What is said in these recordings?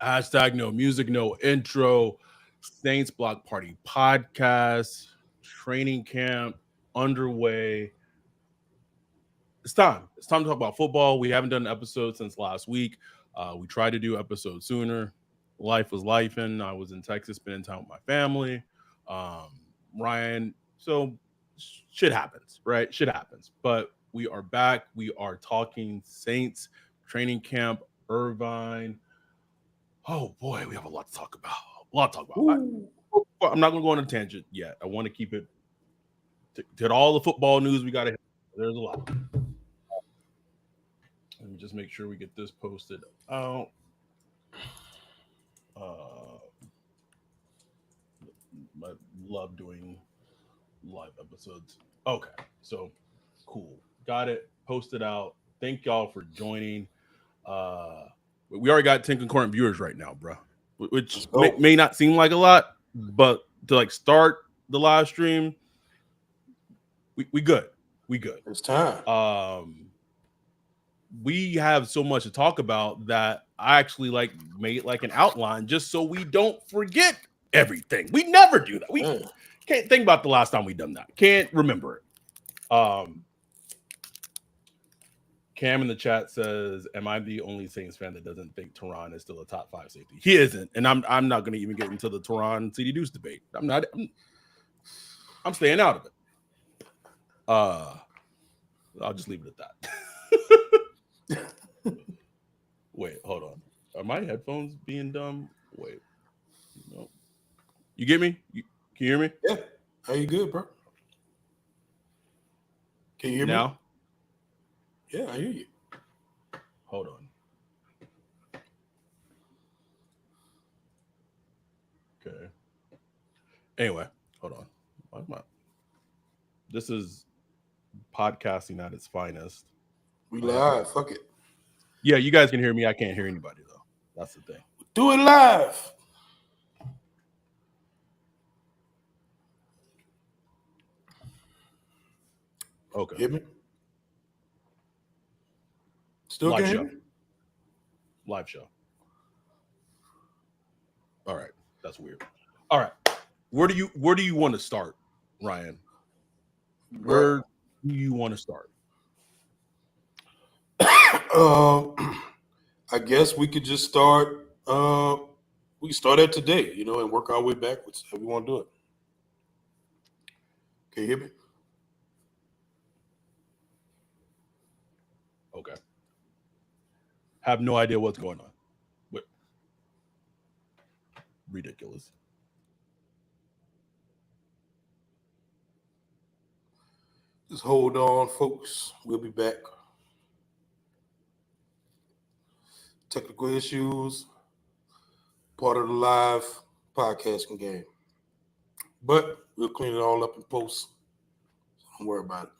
Hashtag no music, no intro. Saints Block Party podcast. Training camp underway. It's time. It's time to talk about football. We haven't done an episode since last week. We tried to do episodes sooner. Life was lifing. I was in Texas spending time with my family. Um, Ryan. So shit happens, right? Shit happens. But we are back. We are talking Saints training camp, Irvine. Oh boy, we have a lot to talk about. A lot to talk about. Ooh. I'm not going to go on a tangent yet. I want to keep it to all the football news we got to. There's a lot. Let me just make sure we get this posted out. Uh, I love doing live episodes. Okay, so cool. Got it posted out. Thank y'all for joining. We already got 10 concurrent viewers right now, bro, which may not seem like a lot, but to like start the live stream, we good. We good. It's time. We have so much to talk about that I actually like made like an outline just so we don't forget everything. We never do that. We can't think about the last time we done that. Can't remember it. Cam in the chat says, "Am I the only Saints fan that doesn't think Teron is still a top 5 safety?" He isn't, and I'm not going to even get into the Teron CD Deuce debate. I'm staying out of it. I'll just leave it at that. Wait, hold on. Are my headphones being dumb? Wait, no. You get me? Can you hear me? Yeah. Are you good, bro? Can you hear now? me? Yeah, I hear you. Hold on. Okay. Anyway, hold on. Why am I? This is podcasting at its finest. We live. Fuck it. Yeah, you guys can hear me. I can't hear anybody, though. That's the thing. Do it live. Okay. Hear me? Still Live can show. hear me? Live show. All right. That's weird. All right. Where do you want to start, Ryan? Where do you want to start? I guess we could just start. We start at today, and work our way backwards. How we want to do it? Can you hear me? Okay. Have no idea what's going on. But ridiculous. Just hold on, folks. We'll be back. Technical issues, part of the live podcasting game. But we'll clean it all up in post. Don't worry about it.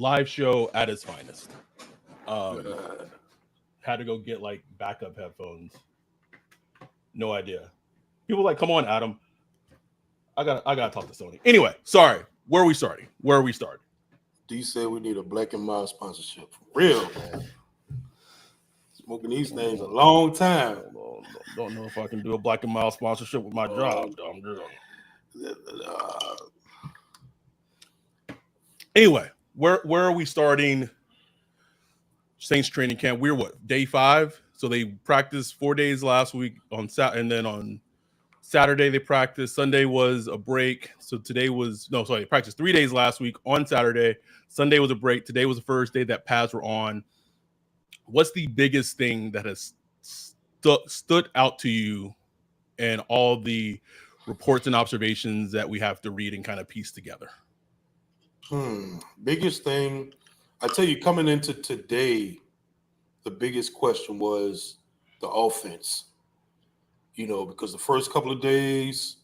Live show at its finest. Had to go get like backup headphones. No idea. People like, come on, Adam. I gotta talk to Sony. Anyway, sorry. Where are we starting? D said we need a Black and Mild sponsorship. For real, man. Smoking these things a long time. Don't know if I can do a Black and Mild sponsorship with my job. Anyway, where are we starting? Saints training camp. We're what, day 5? So they practiced 4 days last week on and then on Saturday they practiced. Sunday was a break. So today was they practiced 3 days last week on Saturday. Sunday was a break. Today was the first day that pads were on. What's the biggest thing that has stood out to you and all the reports and observations that we have to read and kind of piece together? Biggest thing, I tell you, coming into today, the biggest question was the offense. Because the first couple of days,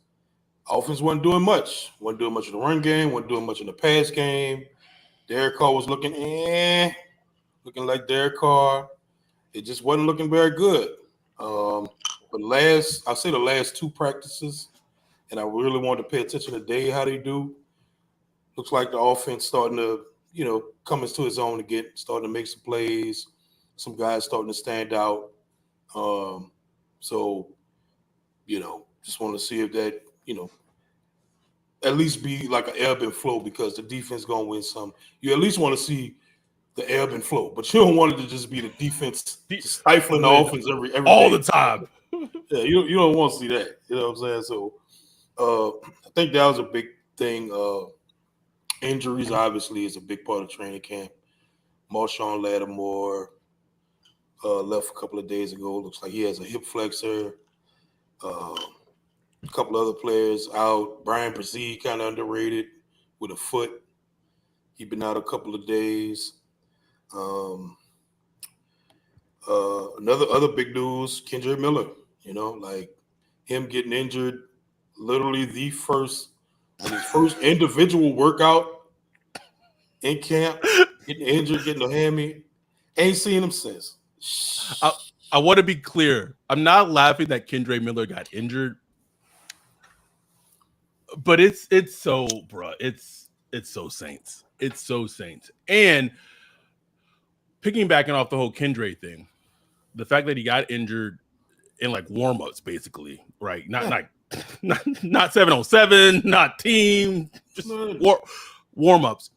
Offense wasn't doing much. Wasn't doing much in the run game. Wasn't doing much in the pass game. Derek Carr was looking like Derek Carr. It just wasn't looking very good. But the last two practices, and I really wanted to pay attention today how they do. Looks like the offense starting to, come into its own again, starting to make some plays. Some guys starting to stand out. So, just want to see if that, at least be like an ebb and flow because the defense going to win some. You at least want to see the ebb and flow, but you don't want it to just be the defense just stifling the offense every all day. the time. Yeah, you don't want to see that. You know what I'm saying? So I think that was a big thing. Injuries obviously is a big part of training camp. Marshon Lattimore left a couple of days ago. Looks like he has a hip flexor. A couple other players out. Brian Brzee kind of underrated with a foot. He's been out a couple of days. Other big news, Kendrick Miller, like him getting injured, literally his first individual workout in camp, getting injured, getting a hammy. Ain't seen him since. I want to be clear. I'm not laughing that Kendrick Miller got injured, but it's so, bro. It's so Saints. It's so Saints. And piggybacking off the whole Kendrick thing, the fact that he got injured in like warm-ups, basically, right? Not 7-on-7, not team, just warm-ups.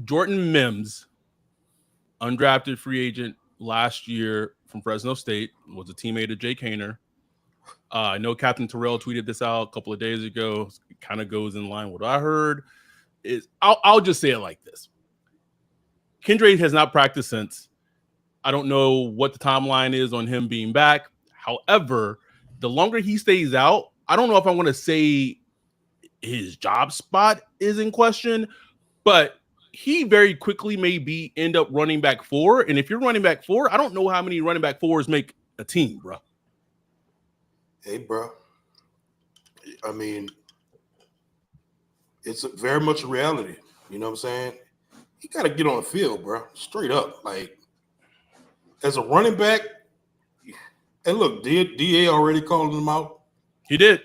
Jordan Mims, undrafted free agent last year from Fresno State, was a teammate of Jake Haener. I know Captain Terrell tweeted this out a couple of days ago. It kind of goes in line with what I heard. I'll just say it like this. Kendrick has not practiced since. I don't know what the timeline is on him being back. However, the longer he stays out, I don't know if I want to say his job spot is in question, but he very quickly may end up running back 4. And if you're running back 4, I don't know how many running back 4s make a team, bro. Hey, bro. I mean, it's very much a reality. You know what I'm saying? You got to get on the field, bro. Straight up. Like, as a running back, and look, DA already called him out. He did.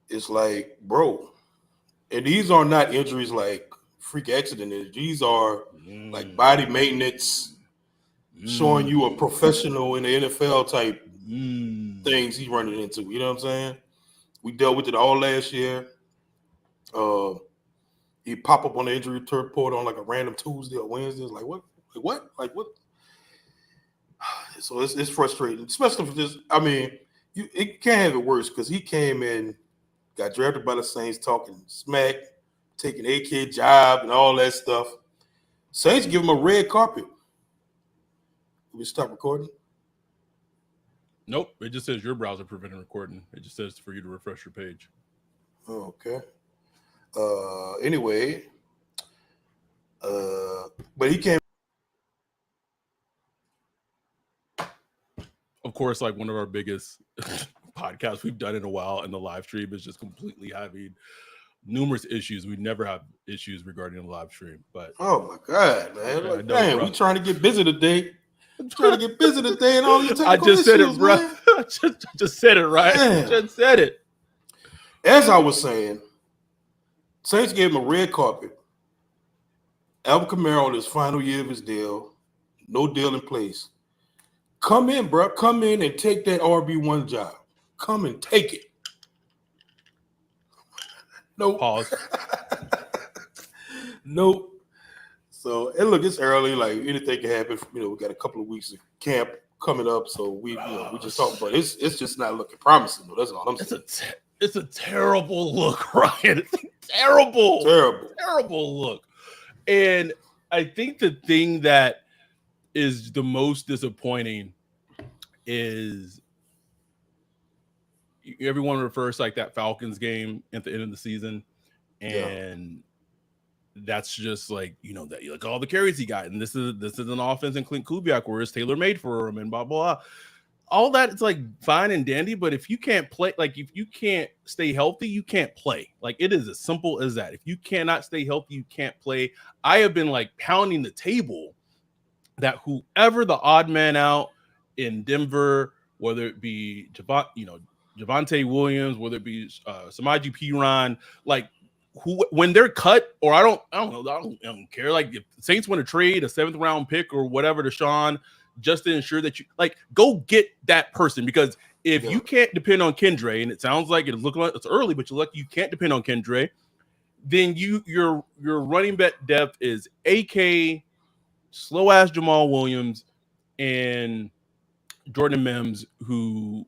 It's like, bro, and these are not injuries like freak accident. These are like body maintenance, showing you a professional in the NFL type things he's running into. You know what I'm saying? We dealt with it all last year. He pop up on the injury report on like a random Tuesday or Wednesday. It's like, what? Like what? So it's frustrating, especially for this. I mean, it can't have it worse because he came in, got drafted by the Saints, talking smack, taking AK job and all that stuff. Saints give him a red carpet. Will we stop recording? Nope. It just says your browser prevented recording. It just says for you to refresh your page. Okay. Anyway, but he came. Of course, like one of our biggest podcasts we've done in a while, and the live stream is just completely having numerous issues. We never have issues regarding the live stream, but oh my god, man! Okay, like, damn, we trying to get busy today. And all these technical I just said issues, it, bro. man. I just said it, right? Man. I just said it. As I was saying, Saints gave him a red carpet. Alvin Kamara on his final year of his deal, no deal in place. Come in, bro. Come in and take that RB1 job. Come and take it. Nope. Pause. Nope. So, and look, it's early. Like anything can happen. We got a couple of weeks of camp coming up, so we just talking about it. It's just not looking promising. Though. That's all I'm saying. It's a terrible look, Ryan. It's a terrible look. And I think the thing that is the most disappointing is everyone refers to like that Falcons game at the end of the season, and that's just like that like all the carries he got, and this is an offense in Clint Kubiak where it's tailor made for him and blah blah. all that it's like fine and dandy, but if you can't play, like if you can't stay healthy, you can't play. Like it is as simple as that. If you cannot stay healthy, you can't play. I have been like pounding the table that whoever the odd man out in Denver, whether it be Javonte Williams, whether it be Samaje Perine, like who when they're cut, or I don't know, I don't care. Like if the Saints want to trade a 7th round pick or whatever to Sean, just to ensure that you like go get that person, because if you can't depend on Kendre, and it sounds like it's looking like it's early, but you can't depend on Kendre, then your running back depth is AK, slow ass Jamal Williams, and Jordan Mims, who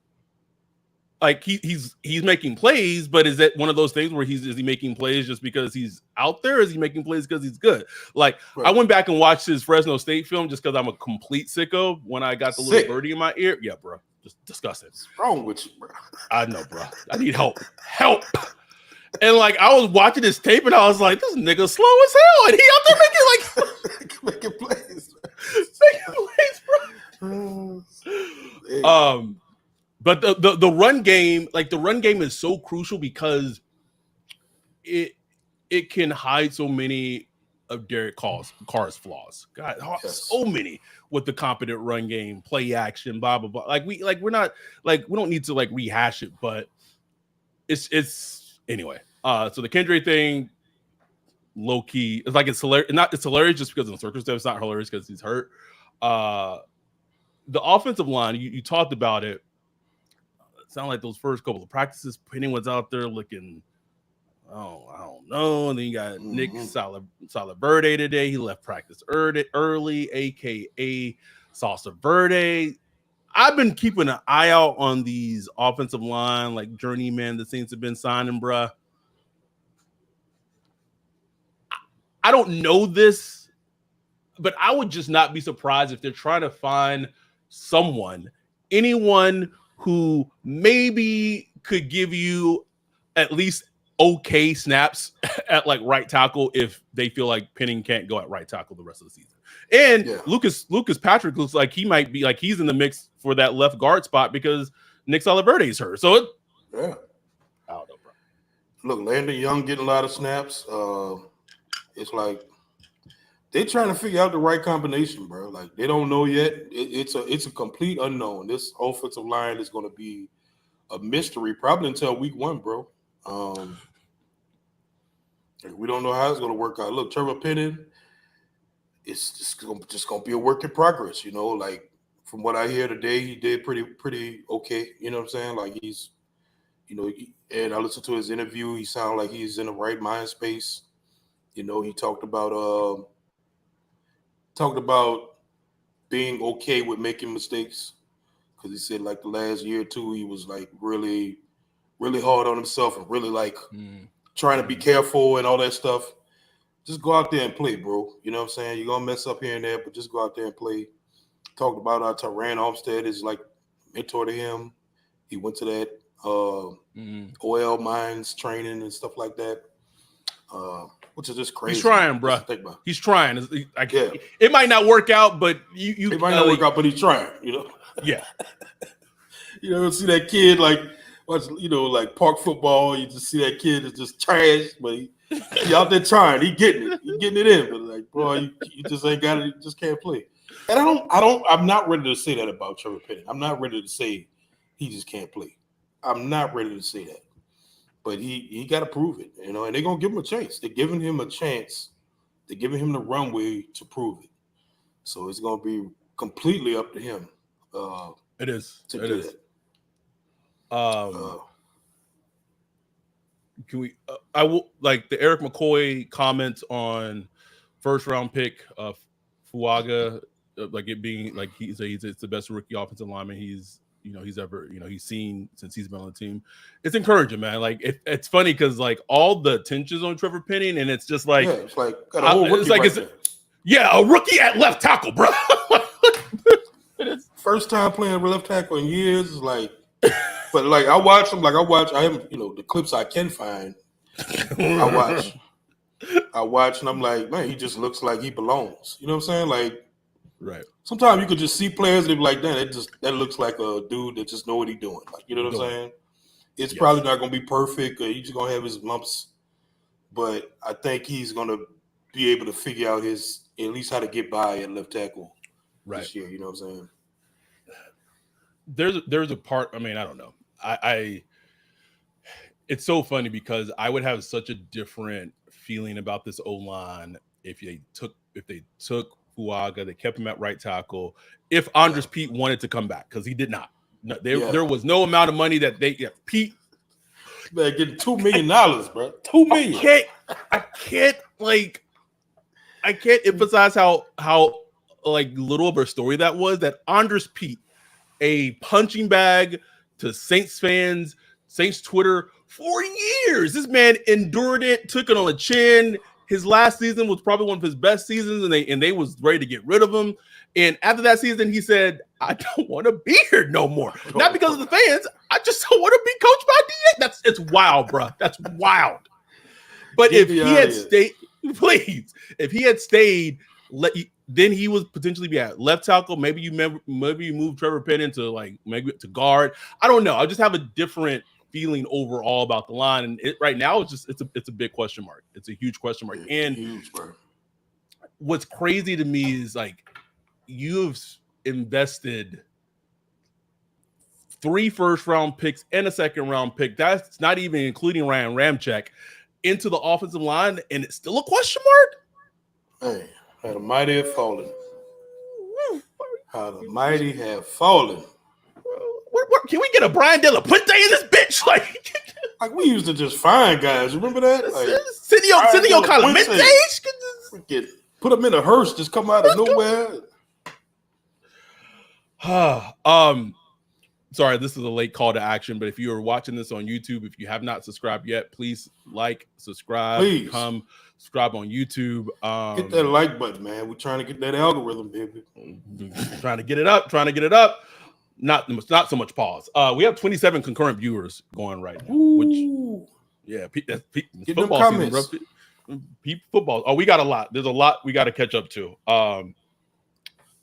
like he's making plays, but is that one of those things where is he making plays just because he's out there? Or is he making plays because he's good? Like I went back and watched his Fresno State film just because I'm a complete sicko when I got the little birdie in my ear. Yeah, bro. Just disgusting. What's wrong with you, bro? I know, bro. I need help. Help. And like I was watching this tape and I was like, this nigga slow as hell. And he out there making plays. Making plays, bro. But the run game, like the run game is so crucial because it can hide so many of Derek Carr's flaws. God, so many with the competent run game, play action, blah blah blah. We're not like we don't need to like rehash it, but it's anyway. So the Kendre thing, low key, it's like it's hilarious. It's hilarious just because of the circumstance. It's not hilarious because he's hurt. The offensive line, you talked about it. Sound like those first couple of practices, Penny was out there looking, I don't know. And then you got Nick Salaverde today. He left practice early, aka Salsa Verde. I've been keeping an eye out on these offensive line, like journeymen that seems to have been signing, bruh. I don't know this, but I would just not be surprised if they're trying to find anyone who maybe could give you at least okay snaps at like right tackle if they feel like Penning can't go at right tackle the rest of the season. And Lucas Patrick looks like he might be like he's in the mix for that left guard spot because Nick Salaverde is hurt. So I don't know, bro. Look, Landon Young getting a lot of snaps. It's like they're trying to figure out the right combination, bro. Like they don't know yet. It's a complete unknown. This offensive line is going to be a mystery probably until week 1, bro. We don't know how it's going to work out. Look, Trevor Penning, it's just going to be a work in progress. You know, like from what I hear today, he did pretty okay. You know what I'm saying? Like he's, you know, and I listened to his interview. He sounded like he's in the right mind space. You know, he talked about being okay with making mistakes, because he said like the last year or two he was like really, really hard on himself and really like trying to be careful and all that stuff. Just go out there and play, bro. You know what I'm saying? You're gonna mess up here and there, but just go out there and play. Talked about Tyrann Armstead is like mentor to him. He went to that oil mines training and stuff like that. Which is just crazy. He's trying, bro. He's trying. It might not work out, but it might not work out, but he's trying. You know. Yeah. You know, see that kid like park football. You just see that kid is just trash, but he out there trying. He getting it in. But like, bro, you just ain't got it. You just can't play. And I'm not ready to say that about Trevor Penning. I'm not ready to say he just can't play. I'm not ready to say that. But he got to prove it, you know, and they're going to give him a chance. They're giving him a chance. They're giving him the runway to prove it. So it's going to be completely up to him. It is. To do that. Can we? I will like the Eric McCoy comments on first round pick of Fuaga, like it being like it's the best rookie offensive lineman he's ever seen since he's been on the team. It's encouraging, man. Like it's funny because like all the tensions on Trevor Penning, and it's just like it's like got a whole rookie a rookie at left tackle, bro. First time playing left tackle in years. Is like, but like I watch him. Like I haven't the clips I can find. I watch, and I'm like, man, he just looks like he belongs. You know what I'm saying? Like Right. Sometimes you could just see players that be like, damn, that looks like a dude that just know what he's doing. Like, you know what I'm saying? It's probably not going to be perfect. He's just going to have his lumps. But I think he's going to be able to figure out at least how to get by at left tackle this year. You know what I'm saying? There's a part. I mean, I don't know. It's so funny because I would have such a different feeling about this O-line if they took Fuaga, they kept him at right tackle. If Andres Pete wanted to come back, because he did not. No, there was no amount of money that Pete. Man, getting $2 million, bro. $2 million. I can't emphasize how like little of a story that was. That Andres Pete, a punching bag to Saints fans, Saints Twitter for years. This man endured it, took it on the chin. His last season was probably one of his best seasons, and they was ready to get rid of him. And after that season, he said, "I don't want to be here no more. Not because of the fans. I just don't want to be coached by DA." It's wild, bro. That's wild. But if he had stayed, please, if he had stayed, then he would potentially be at left tackle. Maybe you move Trevor Penn into maybe to guard. I don't know. I just have a different feeling overall about the line, and right now it's a big question mark. It's a huge question mark. And huge, bro. What's crazy to me is you've invested 3 first-round picks and a second-round pick. That's not even including Ryan Ramczyk into the offensive line, and it's still a question mark. Hey, how the mighty have fallen. How the mighty have fallen. Can we get a Brian De La Puente in this bitch? Like we used to just find guys. Remember that? Cineo Clemente. Put them in a hearse, just come out of nowhere. Sorry, this is a late call to action, but if you are watching this on YouTube, if you have not subscribed yet, please subscribe, come subscribe on YouTube. Hit that like button, man. We're trying to get that algorithm, baby. Trying to get it up. Not so much pause. We have 27 concurrent viewers going right now. Ooh. Football comments. Season, football. Oh, we got a lot. There's a lot we got to catch up to.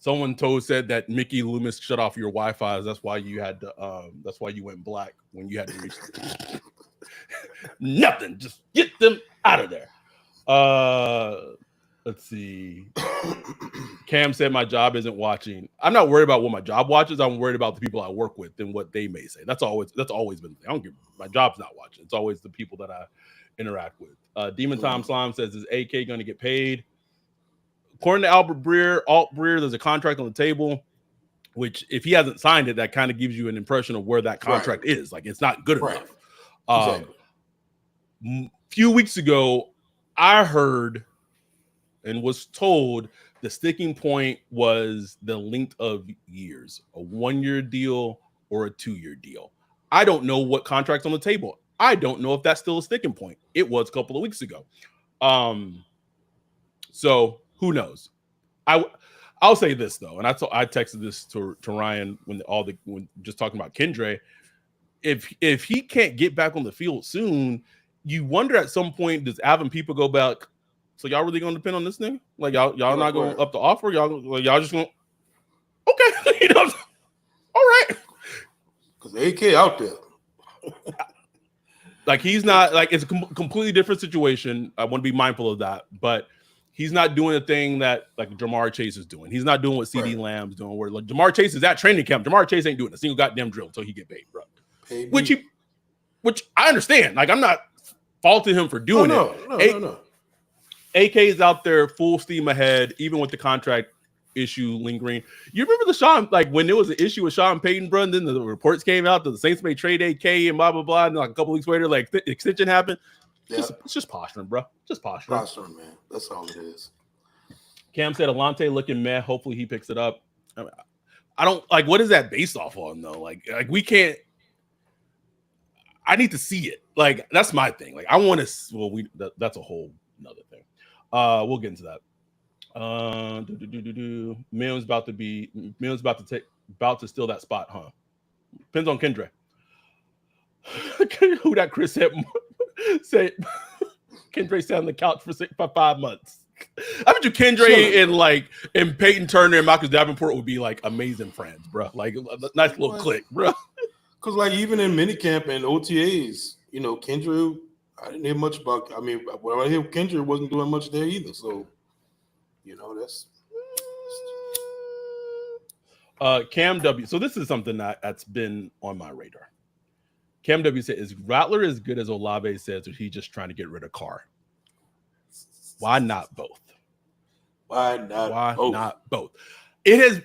Someone said that Mickey Loomis shut off your Wi-Fi. That's why you had to. That's why you went black when you had to reach. Nothing. Just get them out of there. Let's see. Cam said my job isn't watching. I'm not worried about what my job watches. I'm worried about the people I work with and what they may say. That's always been the thing. I don't give. My job's not watching. It's always the people that I interact with. Demon Tom Slime says, "Is AK going to get paid?" According to Alt Breer, there's a contract on the table, which if he hasn't signed it, that kind of gives you an impression of where that contract is. Like it's not good enough. Exactly. Few weeks ago, I heard and was told the sticking point was the length of years, a 1-year deal or a 2-year deal. I don't know what contract's on the table. I don't know if that's still a sticking point. It was a couple of weeks ago. So who knows? I'll say this though, and I texted this to Ryan when just talking about Kendre. If he can't get back on the field soon, you wonder at some point, does having people go back? So y'all really gonna depend on this nigga? Like y'all not going up the offer? Y'all just going okay? You know, all right. Because AK out there. Like he's not it's a completely different situation. I want to be mindful of that, but he's not doing a thing that like Jamar Chase is doing. He's not doing what CD Lamb's doing. Where like Jamar Chase is at training camp. Jamar Chase ain't doing a single goddamn drill until he get paid, bro. Which I understand. Like I'm not faulting him for doing it. No. AK is out there full steam ahead, even with the contract issue lingering. You remember the Sean, like when there was an issue with Sean Payton, bro, and then the reports came out that the Saints may trade AK and blah blah blah, and like a couple weeks later, like the extension happened. It's just posturing, bro. Just posturing. Posturing, man. That's all it is. Cam said Alante looking meh. Hopefully he picks it up. I don't like. What is that based off on though? Like we can't. I need to see it. Like that's my thing. Like I want to. Well, that's a whole another thing. We'll get into that. Mills about to steal that spot, huh? Depends on Kendre. Who that Chris said Kendre sat on the couch for 5 months. I bet you Kendra and Peyton Turner and Marcus Davenport would be like amazing friends, bro. Like a nice little clique, bro. Because like even in minicamp and OTAs, Kendra, I didn't hear much about. I mean, when I hear Kendra wasn't doing much there either. So, that's. Cam W. So this is something that's been on my radar. Cam W said, "Is Rattler as good as Olave says, or he just trying to get rid of Carr? Why not both? Why not both? It has.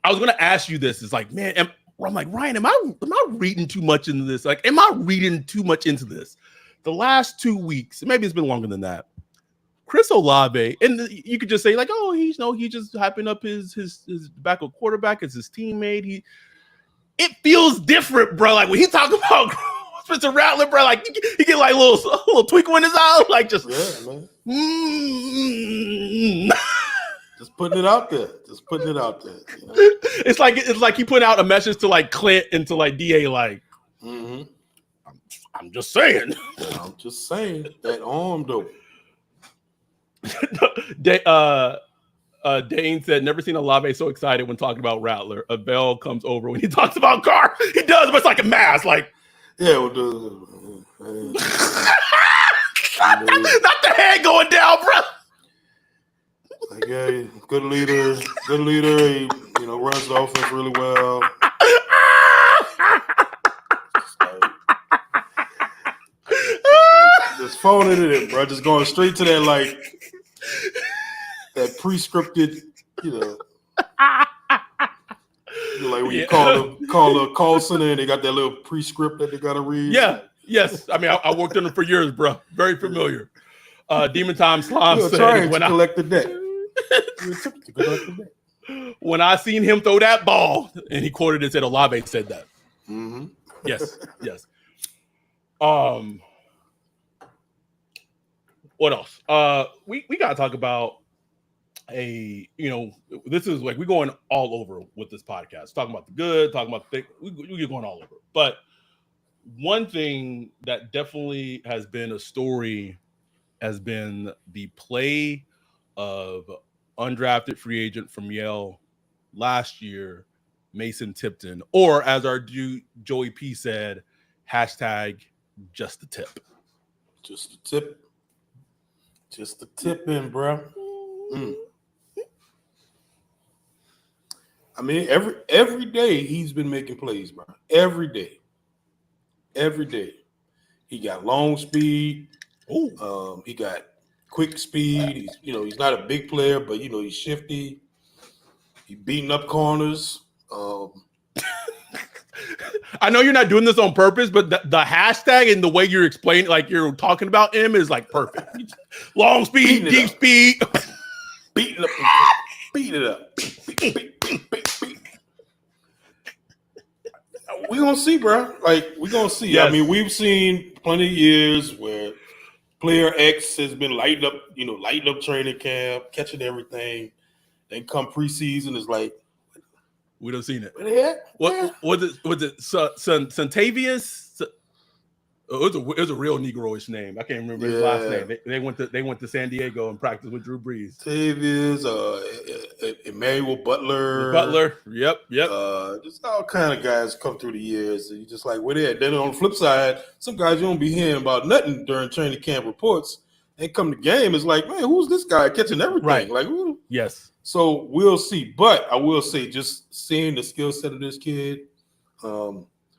I was going to ask you this. It's like, man, I'm like, Ryan, am I reading too much into this? Like, am I reading too much into this? The last 2 weeks, maybe it's been longer than that. Chris Olave, and you could just say like, oh, he just hyping up his backup quarterback as his teammate. It feels different, bro. Like when he talk about Spencer Rattler, bro, like he get like a little twinkle in his eye, like just man. Just putting it out there. It's like he put out a message to like Clint and to like DA, like, I'm just saying. I'm just saying that arm though. Dane said, never seen Olave so excited when talking about Rattler. A bell comes over when he talks about Carr. He does, but it's like a mask. Like, yeah, not the head going down, bro. Like, yeah, good leader. He, runs the offense really well. Just phoning it in, bro. Just going straight to that, like, that pre-scripted, like when you call a call center and they got that little pre-script that they got to read. Yeah, yes. I mean, I worked on them for years, bro. Very familiar. Demon Time Slime said, when I collected that. When I seen him throw that ball, and he quoted and said, Olave said that. Mm-hmm. Yes. What else? We gotta talk about this is like we're going all over with this podcast, talking about the good, talking about the we get going all over. But one thing that definitely has been a story has been the play of undrafted free agent from Yale last year, Mason Tipton, or as our dude Joey P said, hashtag just the tip. Just the tip. Just the tip in, bro. I mean, every day he's been making plays, bro. Every day. He got long speed. He got quick speed. He's not a big player, but he's shifty. He beating up corners. I know you're not doing this on purpose, but the hashtag and the way you're explaining, like you're talking about him, is like perfect. Long speed, deep speed, beating it up. We're gonna see, bro. Like we're gonna see. Yes. I mean, we've seen plenty of years where player X has been lighting up training camp, catching everything. Then come preseason, is like we don't seen it. Yeah. What was it? Santavius? It was a real Negroish name. I can't remember his last name. They went to San Diego and practiced with Drew Brees. Santavius, Emmanuel Butler. Yep. Just all kind of guys come through the years. And you just like, where they at? Then on the flip side, some guys you don't be hearing about nothing during training camp reports. They come to game, it's like, man, who's this guy catching everything? Right. Like, who? Yes. So we'll see. But I will say, just seeing the skill set of this kid,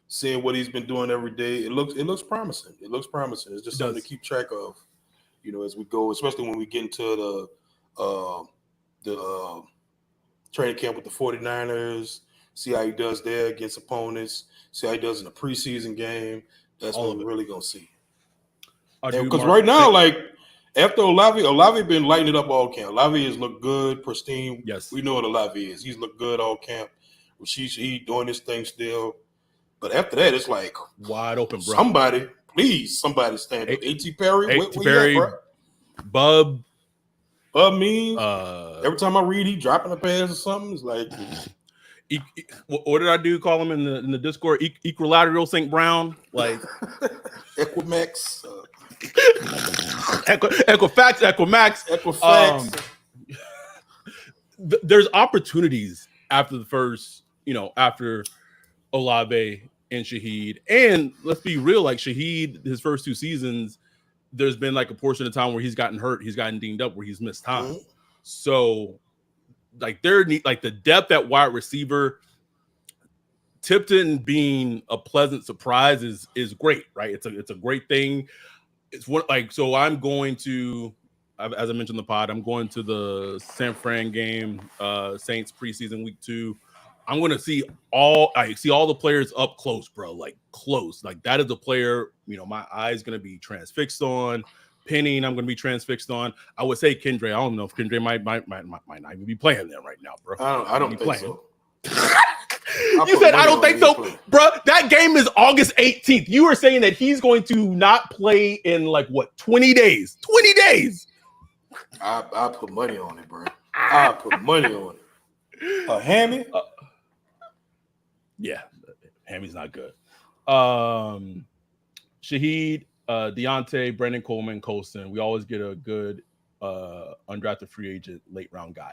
seeing what he's been doing every day, it looks promising. It's just something to keep track of, as we go, especially when we get into the training camp with the 49ers, see how he does there against opponents, see how he does in the preseason game. That's what we're really going to see. Because right now, like, after Olave been lighting it up all camp. Olave has looked good, pristine. Yes. We know what Olave is. He's looked good all camp. He doing his thing still. But after that, it's like wide open, bro. Somebody stand up. A.T. Perry, A.T. Perry, Bub means every time I read he dropping a pass or something, it's like What did I do? Call him in the Discord? Equilateral St. Brown, like Equimax, Equifax. There's opportunities after the first, after Olave and Shaheed. And let's be real, like Shaheed, his first 2 seasons, there's been like a portion of time where he's gotten hurt, he's gotten dinged up, where he's missed time. Mm-hmm. So, like the depth at wide receiver, Tipton being a pleasant surprise is great, right? It's a great thing. It's what so I'm going to, as I mentioned in the pod, I'm going to the San Fran game, Saints preseason week 2. I'm going to see all the players up close, bro. Like close. Like that is a player, my eye's going to be transfixed on. Penning, I'm going to be transfixed on. I would say Kendra. I don't know if Kendra might not even be playing there right now, bro. I don't think so. You said I don't think so, bro. That game is August 18th. You were saying that he's going to not play in 20 days? 20 days. I put money on it, bro. I put money on it. A hammy? Yeah, hammy's not good. Shaheed, Deontay, Brandon Coleman, Colston. We always get a good undrafted free agent late round guy.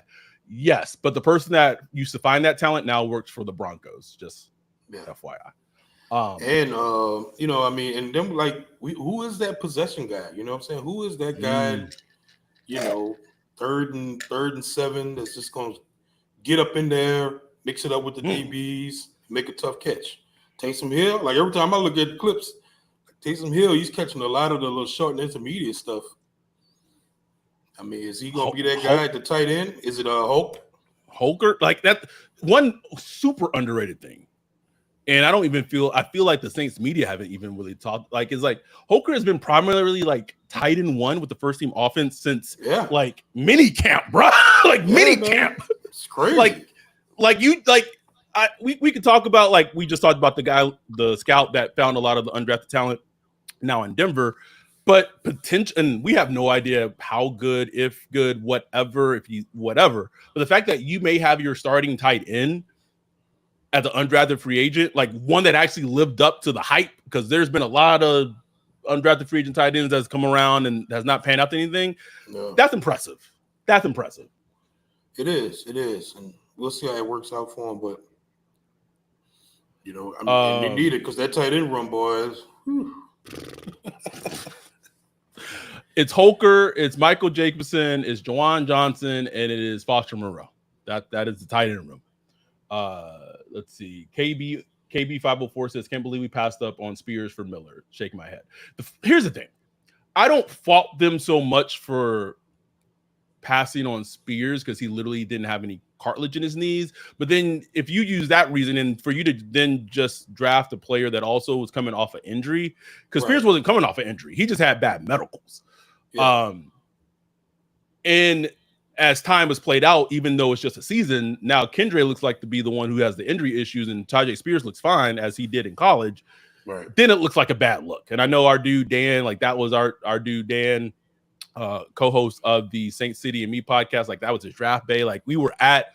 Yes, but the person that used to find that talent now works for the Broncos. Just FYI. And them who is that possession guy? You know what I'm saying? Who is that guy? Third and 7 that's just gonna get up in there, mix it up with the DBs, make a tough catch. Taysom Hill, like every time I look at the clips, Taysom Hill, he's catching a lot of the little short and intermediate stuff. I mean, is he gonna be that guy at the tight end? Is it Holker? Like that one super underrated thing. And I feel like the Saints media haven't even really talked. Holker has been primarily tight end 1 with the first team offense since mini camp, bro. Mini camp. It's crazy. We could talk about we just talked about the scout that found a lot of the undrafted talent now in Denver, but potential, and we have no idea how good, if good, whatever. But the fact that you may have your starting tight end as an undrafted free agent, one that actually lived up to the hype, because there's been a lot of undrafted free agent tight ends that's come around and has not panned out to anything. No. That's impressive. It is. And we'll see how it works out for him. But, and they need it because that tight end run, boys. It's Holker, it's Michael Jacobson, it's Juwan Johnson, and it is Foster Moreau. That is the tight end room. Let's see. KB 504 says, can't believe we passed up on Spears for Miller. Shaking my head. Here's the thing. I don't fault them so much for passing on Spears because he literally didn't have any cartilage in his knees. But then if you use that reason and for you to then just draft a player that also was coming off an injury, because Spears wasn't coming off an injury. He just had bad medicals. Yeah. And as time has played out, even though it's just a season, now Kendra looks like to be the one who has the injury issues, and Tajay Spears looks fine as he did in college. Right. Then it looks like a bad look. And I know our dude Dan, that was our dude Dan, co-host of the Saint City and Me podcast. That was his draft day. We were at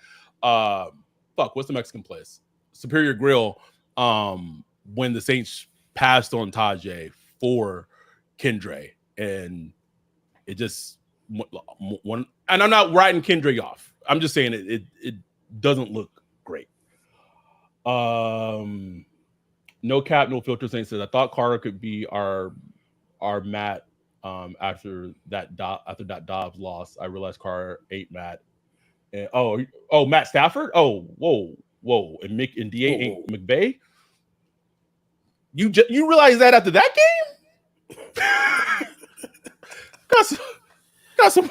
what's the Mexican place? Superior Grill. When the Saints passed on Tajay for Kendra, and it just one. And I'm not writing Kendra off. I'm just saying it doesn't look great. No cap, no filter. Saint says, I thought Carter could be our Matt after that Dobbs loss. I realized Carter ate Matt. And, Matt Stafford. Oh, whoa, and Mick and DA ain't McVay. You realize that after that game? got some.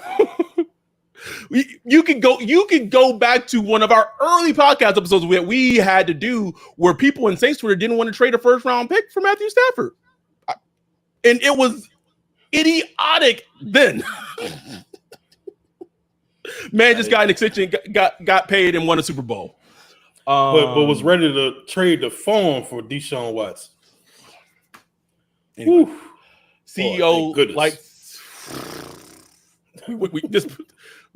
You can go back to one of our early podcast episodes we had to do where people in Saints Twitter didn't want to trade a first round pick for Matthew Stafford, and it was idiotic then. Man just got an extension, got paid, and won a Super Bowl. But was ready to trade the phone for Deshaun Watson. Anyway, CEO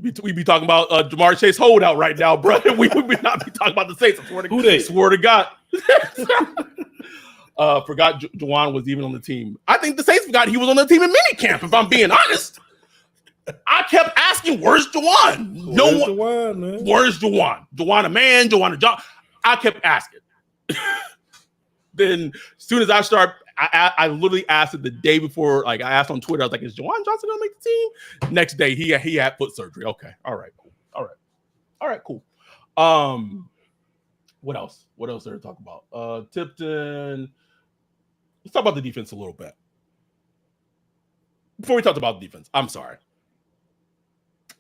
We be talking about Jamar Chase holdout right now, bro. We would not be talking about the Saints. Swear to God. Forgot Juwan was even on the team. I think the Saints forgot he was on the team in minicamp, if I'm being honest. I kept asking, where's Juwan? Where's Juwan? Juwan a man? Juwan a job? I kept asking. Then as soon as I literally asked it the day before, like I asked on Twitter, I was like, is Juwan Johnson gonna make the team? Next day, he had foot surgery. Okay. All right, cool. All right, cool. What else? What else are to talk about? Tipton. Let's talk about the defense a little bit. Before we talked about the defense, I'm sorry.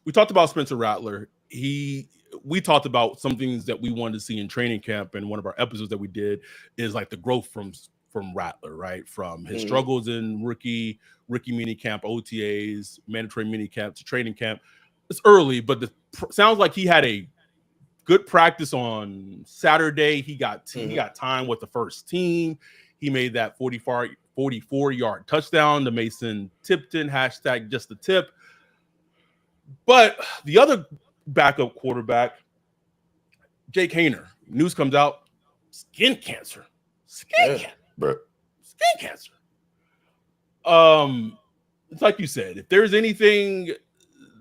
We talked about Spencer Rattler. We talked about some things that we wanted to see in training camp, and one of our episodes that we did is like the growth from Rattler, right? From his struggles in rookie mini camp, OTAs, mandatory mini camp to training camp. It's early, but sounds like he had a good practice on Saturday. He got time with the first team. He made that 44-yard touchdown to Mason Tipton, hashtag just the tip. But the other backup quarterback, Jake Haener, news comes out, skin cancer. Skin cancer. It's like you said, if there's anything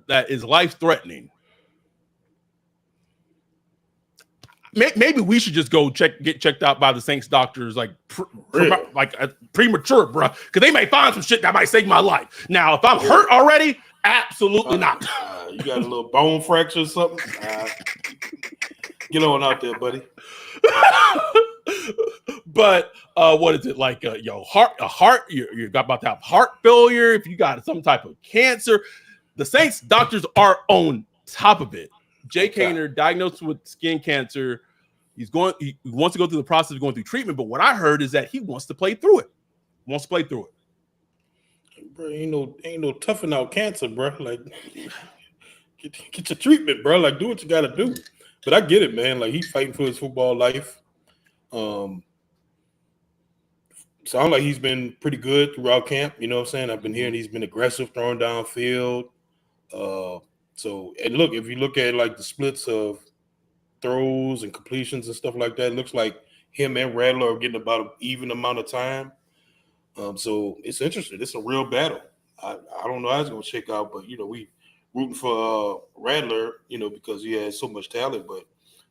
that is life-threatening, maybe we should just go get checked out by the Saints doctors, like premature, bro, because they may find some shit that might save my life. Now, if I'm hurt already, absolutely not. You got a little bone fracture or something? Get on out there, buddy. But what is it like? Heart. You're about to have heart failure. If you got some type of cancer, the Saints doctors are on top of it. Jake Haener diagnosed with skin cancer. He wants to go through the process of going through treatment. But what I heard is that he wants to play through it. Bro, ain't no toughing out cancer, bro. Like, get your treatment, bro. Like, do what you got to do. But I get it, man. Like, he's fighting for his football life. Sound like he's been pretty good throughout camp. You know what I'm saying? I've been hearing he's been aggressive throwing downfield. So, and look, if you look at like the splits of throws and completions and stuff like that, it looks like him and Rattler are getting about an even amount of time. So it's interesting. It's a real battle. I don't know how it's going to shake out, but, we rooting for Rattler, because he has so much talent. But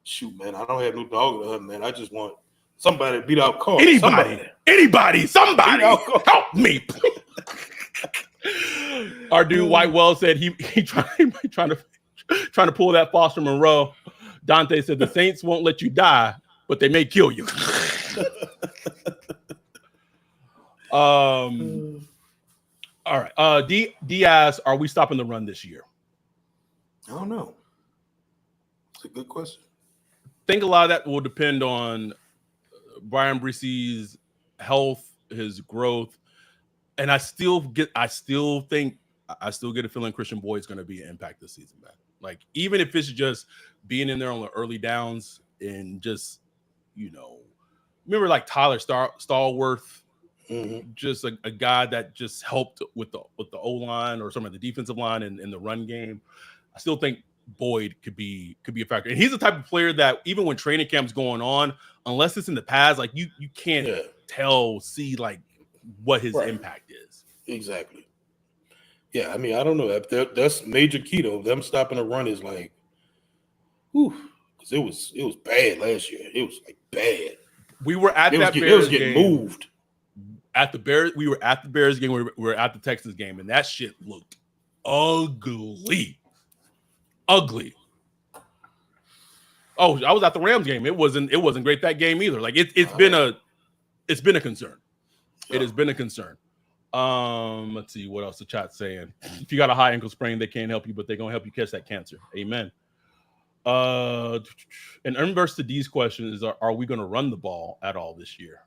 shoot, man, I don't have no dog in the hunt, man. I just want somebody to beat out Carr. Anybody, somebody, help me. Our dude Whitewell said he trying to pull that Foster Monroe. Dante said the Saints won't let you die, but they may kill you. All right. D asks, are we stopping the run this year? I don't know. It's a good question. I think a lot of that will depend on Brian Bressee's health, his growth. And I still get a feeling Christian Boyd's going to be an impact this season, man. Like, even if it's just being in there on the early downs and just, remember like Tyler Stallworth, just a guy that just helped with the O-line or some of the defensive line in the run game. I still think Boyd could be a factor. And he's the type of player that even when training camp's going on, unless it's in the past, like you can't see like what his impact is. Exactly. Yeah, I mean, I don't know. That's major key though. Them stopping the run is like, because it was bad last year. It was like bad. We were at that Bears game. It was getting moved. At the Bears, we were at the Bears game. We were at the Texans game, and that shit looked ugly. Ugly. Oh, I was at the Rams game. It wasn't great that game either. Like it's been a concern. Yeah. It has been a concern. Let's see what else the chat's saying. If you got a high ankle sprain, they can't help you, but they're gonna help you catch that cancer. Amen. And in reverse to D's question is, are we gonna run the ball at all this year?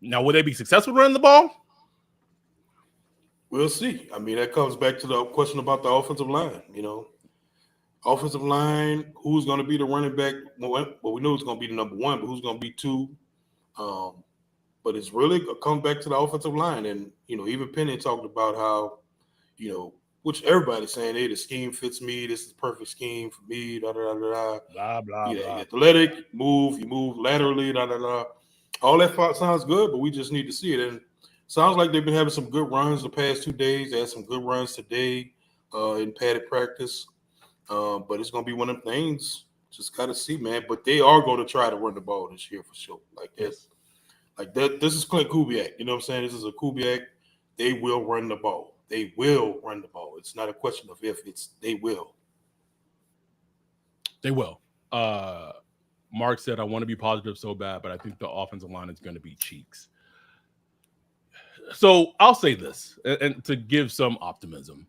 Now will they be successful running the ball? We'll see. I mean, that comes back to the question about the offensive line. Offensive line, who's going to be the running back? Well, we know it's going to be the number one, but who's going to be two? But it's really comes back to the offensive line. And, even Penny talked about how, which everybody's saying, hey, the scheme fits me. This is the perfect scheme for me. Da da da da. Blah blah You blah. athletic, you move laterally. Da da da. All that sounds good, but we just need to see it. And sounds like they've been having some good runs the past 2 days. They had some good runs today in padded practice. But it's going to be one of them things. Just got to see, man. But they are going to try to run the ball this year for sure. Like that. This is Clint Kubiak. You know what I'm saying? This is a Kubiak. They will run the ball. They will run the ball. It's not a question of if. They will. They will. Mark said, I want to be positive so bad, but I think the offensive line is going to be cheeks. So I'll say this, and to give some optimism.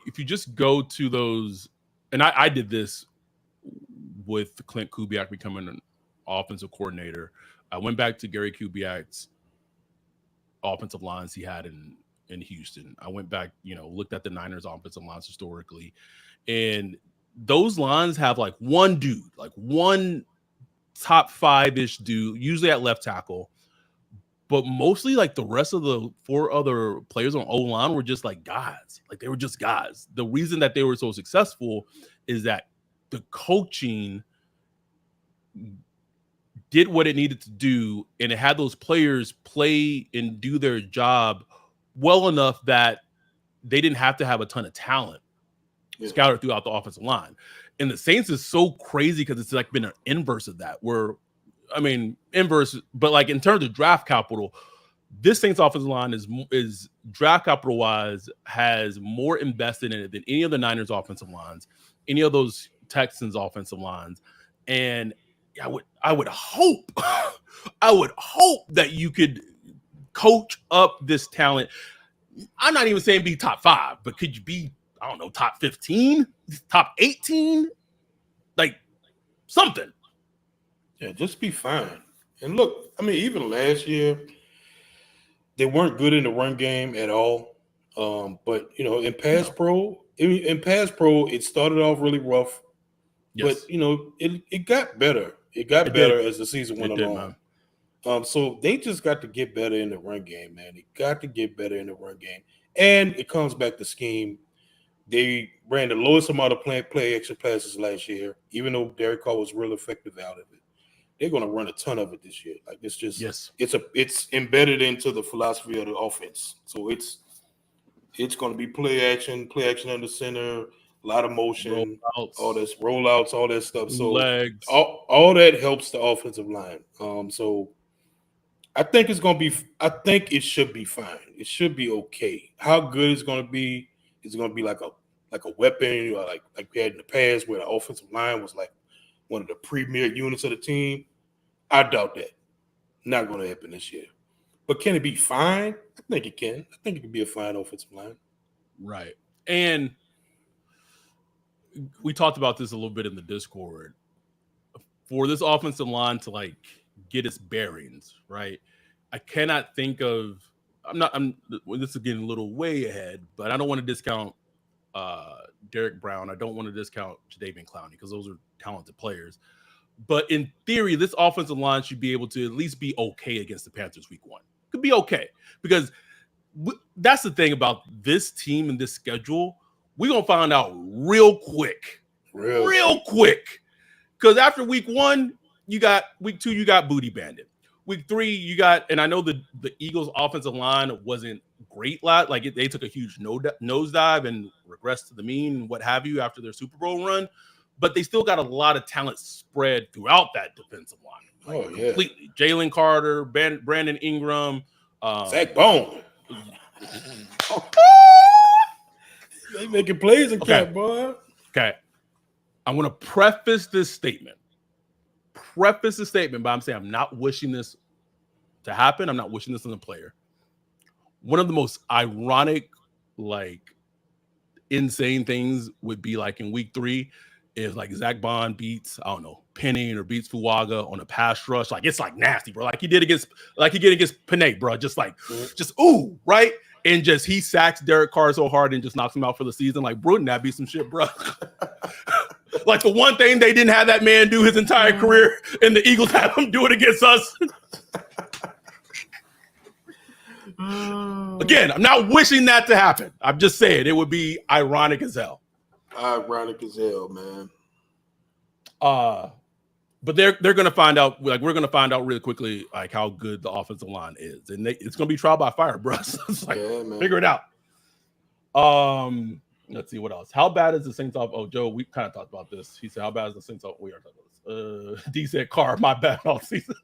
If you just go to those, and I did this with Clint Kubiak becoming an offensive coordinator. I went back to Gary Kubiak's offensive lines he had in Houston. I went back, looked at the Niners offensive lines historically, and those lines have like one dude, like one top 5-ish dude, usually at left tackle, but mostly like the rest of the 4 other players on O-line were just like guys. Like they were just guys. The reason that they were so successful is that the coaching did what it needed to do, and it had those players play and do their job well enough that they didn't have to have a ton of talent scattered throughout the offensive line. And the Saints is so crazy because it's like been an inverse of that, inverse, but like in terms of draft capital, this Saints offensive line is draft capital wise has more invested in it than any of the Niners offensive lines, any of those Texans offensive lines. And I would hope that you could coach up this talent. I'm not even saying be top 5, but could you be, I don't know, top 15, top 18, like something. Yeah, just be fine. And look, I mean, even last year, they weren't good in the run game at all. But in pass pro, it started off really rough. Yes. But it got better. It got better as the season went along. So they just got to get better in the run game, man. They got to get better in the run game. And it comes back to scheme. They ran the lowest amount of play action passes last year, even though Derek Carr was real effective out of it. They're going to run a ton of it this year. Like it's just, it's embedded into the philosophy of the offense. So it's going to be play action under center, a lot of motion, all this rollouts, all that stuff. So legs, all that helps the offensive line. So I think it's going to be. I think it should be fine. It should be okay. How good it's going to be? It's going to be like a weapon, like we had in the past, where the offensive line was like one of the premier units of the team. I doubt that. Not going to happen this year. But can it be fine? I think it can. I think it can be a fine offensive line. Right. And we talked about this a little bit in the Discord. For this offensive line to like get its bearings, right? I cannot think of. This is getting a little way ahead, but I don't want to discount Derek Brown. I don't want to discount Jadeveon Clowney because those are talented players. But in theory, this offensive line should be able to at least be okay against the Panthers week 1. Could be okay because that's the thing about this team and this schedule. We're going to find out real quick. Real quick. Because after week 1, week 2, you got Booty Bandit. Week 3, you got, and I know the Eagles' offensive line wasn't great. They took a huge nosedive and regressed to the mean and what have you after their Super Bowl run. But they still got a lot of talent spread throughout that defensive line. Completely. Jalen Carter, Brandon Ingram. Zach Bone. They making plays in camp, boy. Okay. I'm going to preface this statement by I'm saying I'm not wishing this to happen. I'm not wishing this on a player. One of the most ironic, insane things would be like in week 3 is like Zach Bond beats, I don't know, Penning or beats Fuaga on a pass rush. Like it's like nasty, bro. Like he did against Panay, bro. Just ooh, right? And just he sacks Derek Carr so hard and just knocks him out for the season. Like, bro, that'd be some shit, bro. Like the one thing they didn't have that man do his entire career, and the Eagles have him do it against us. Again, I'm not wishing that to happen. I'm just saying it would be ironic as hell. Ironic as hell, man. But they're gonna find out. Like we're gonna find out really quickly, like how good the offensive line is, and it's gonna be trial by fire, bro. So it's like figure it out. Let's see what else. How bad is the Saints off? Oh, Joe, we kind of talked about this. He said, "How bad is the Saints off?" We are talking about this. D said, "Carr, my bad all season."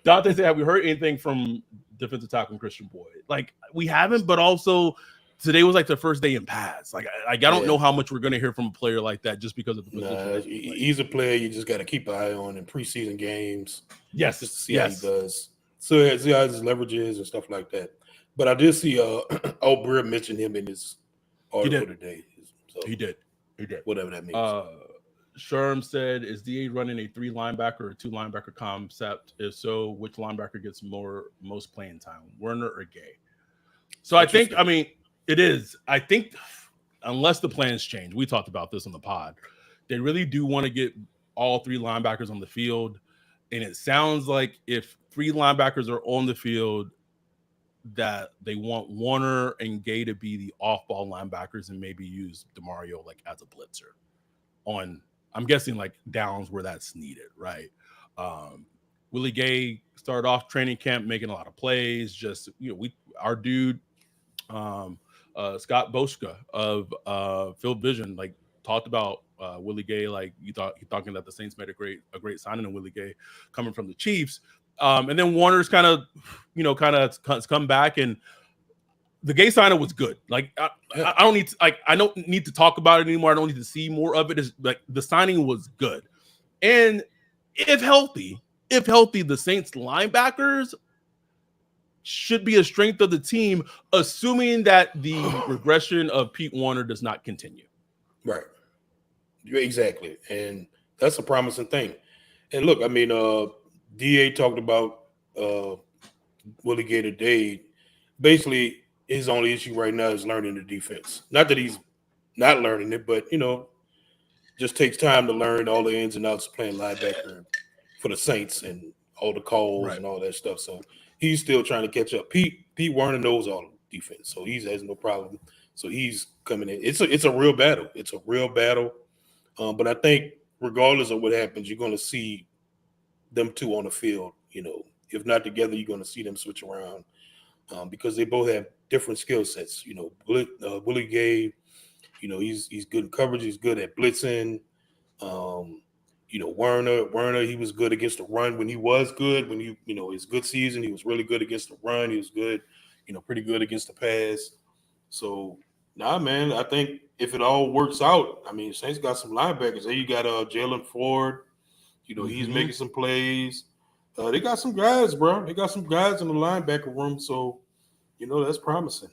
Dante said, "Have we heard anything from defensive tackle Christian Boyd?" Like we haven't, but also today was like the first day in pads. Like I don't know how much we're gonna hear from a player like that just because of the position. He's a player you just got to keep an eye on in preseason games. Yes, just to see how he does. So see how his leverage is and stuff like that. But I did see Albrecht mentioned him in his article today. So he did. Whatever that means. Sherm said, "Is DA running a 3 linebacker or 2 linebacker concept? If so, which linebacker gets most playing time, Werner or Gay?" So I think, it is. I think unless the plans change, we talked about this on the pod, they really do want to get all 3 linebackers on the field. And it sounds like if 3 linebackers are on the field, that they want Warner and Gay to be the off-ball linebackers and maybe use DeMario like as a blitzer on, I'm guessing, like downs where that's needed, right? Willie Gay started off training camp making a lot of plays. Just, our dude, Scott Boschka of Field Vision, like talked about Willie Gay. Like he talking that the Saints made a great signing in Willie Gay coming from the Chiefs. And then Warner's kind of come back, and the Gay signing was good. Like I don't need to, I don't need to talk about it anymore. I don't need to see more of it. It's like the signing was good, and if healthy, the Saints linebackers should be a strength of the team, assuming that the regression of Pete Warner does not continue. Right. Exactly. And that's a promising thing. And look, DA talked about Willie Gay today. Basically, his only issue right now is learning the defense. Not that he's not learning it, but, just takes time to learn all the ins and outs of playing linebacker for the Saints and all the calls and all that stuff. So he's still trying to catch up. Pete Werner knows all the defense, so he has no problem. So he's coming in. It's a real battle. It's a real battle. But I think regardless of what happens, you're going to see them two on the field. If not together, you're going to see them switch around because they both have different skill sets. Willie Gay, he's good in coverage. He's good at blitzing. Werner, he was good against the run when he was good. When his good season, he was really good against the run. He was good, pretty good against the pass. So, man, I think if it all works out, Saints got some linebackers. There you got Jalen Ford. He's making some plays. They got some guys, bro. They got some guys in the linebacker room. So, that's promising.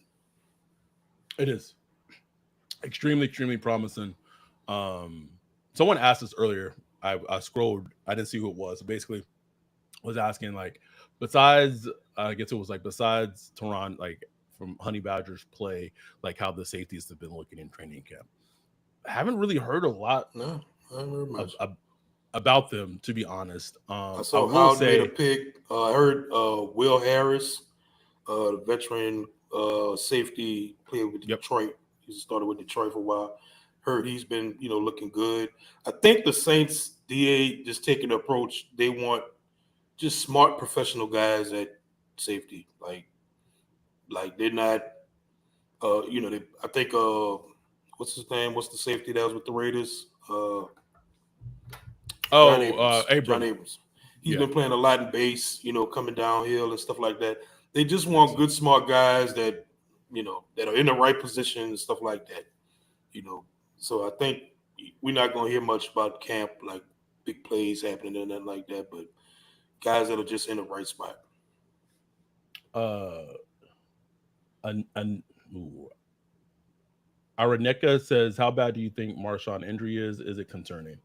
It is extremely, extremely promising. Someone asked us earlier. I scrolled. I didn't see who it was. Basically, was asking like, besides, I guess it was like besides Tehran, like from Honey Badger's play, like how the safeties have been looking in training camp. I haven't really heard a lot. No, I haven't heard much about them, to be honest. I saw Howard made a pick. I heard Will Harris, the veteran safety, played with Detroit. He started with Detroit for a while. Heard he's been, looking good. I think the Saints DA just taking the approach. They want just smart professional guys at safety. Like they're not, I think, what's his name? What's the safety that was with the Raiders? John Abrams. He's been playing a lot in base, coming downhill and stuff like that. They just want good, smart guys that, that are in the right position and stuff like that, So I think we're not going to hear much about camp, like big plays happening and nothing like that, but guys that are just in the right spot. Araneka says, "How bad do you think Marshon injury is? Is it concerning?"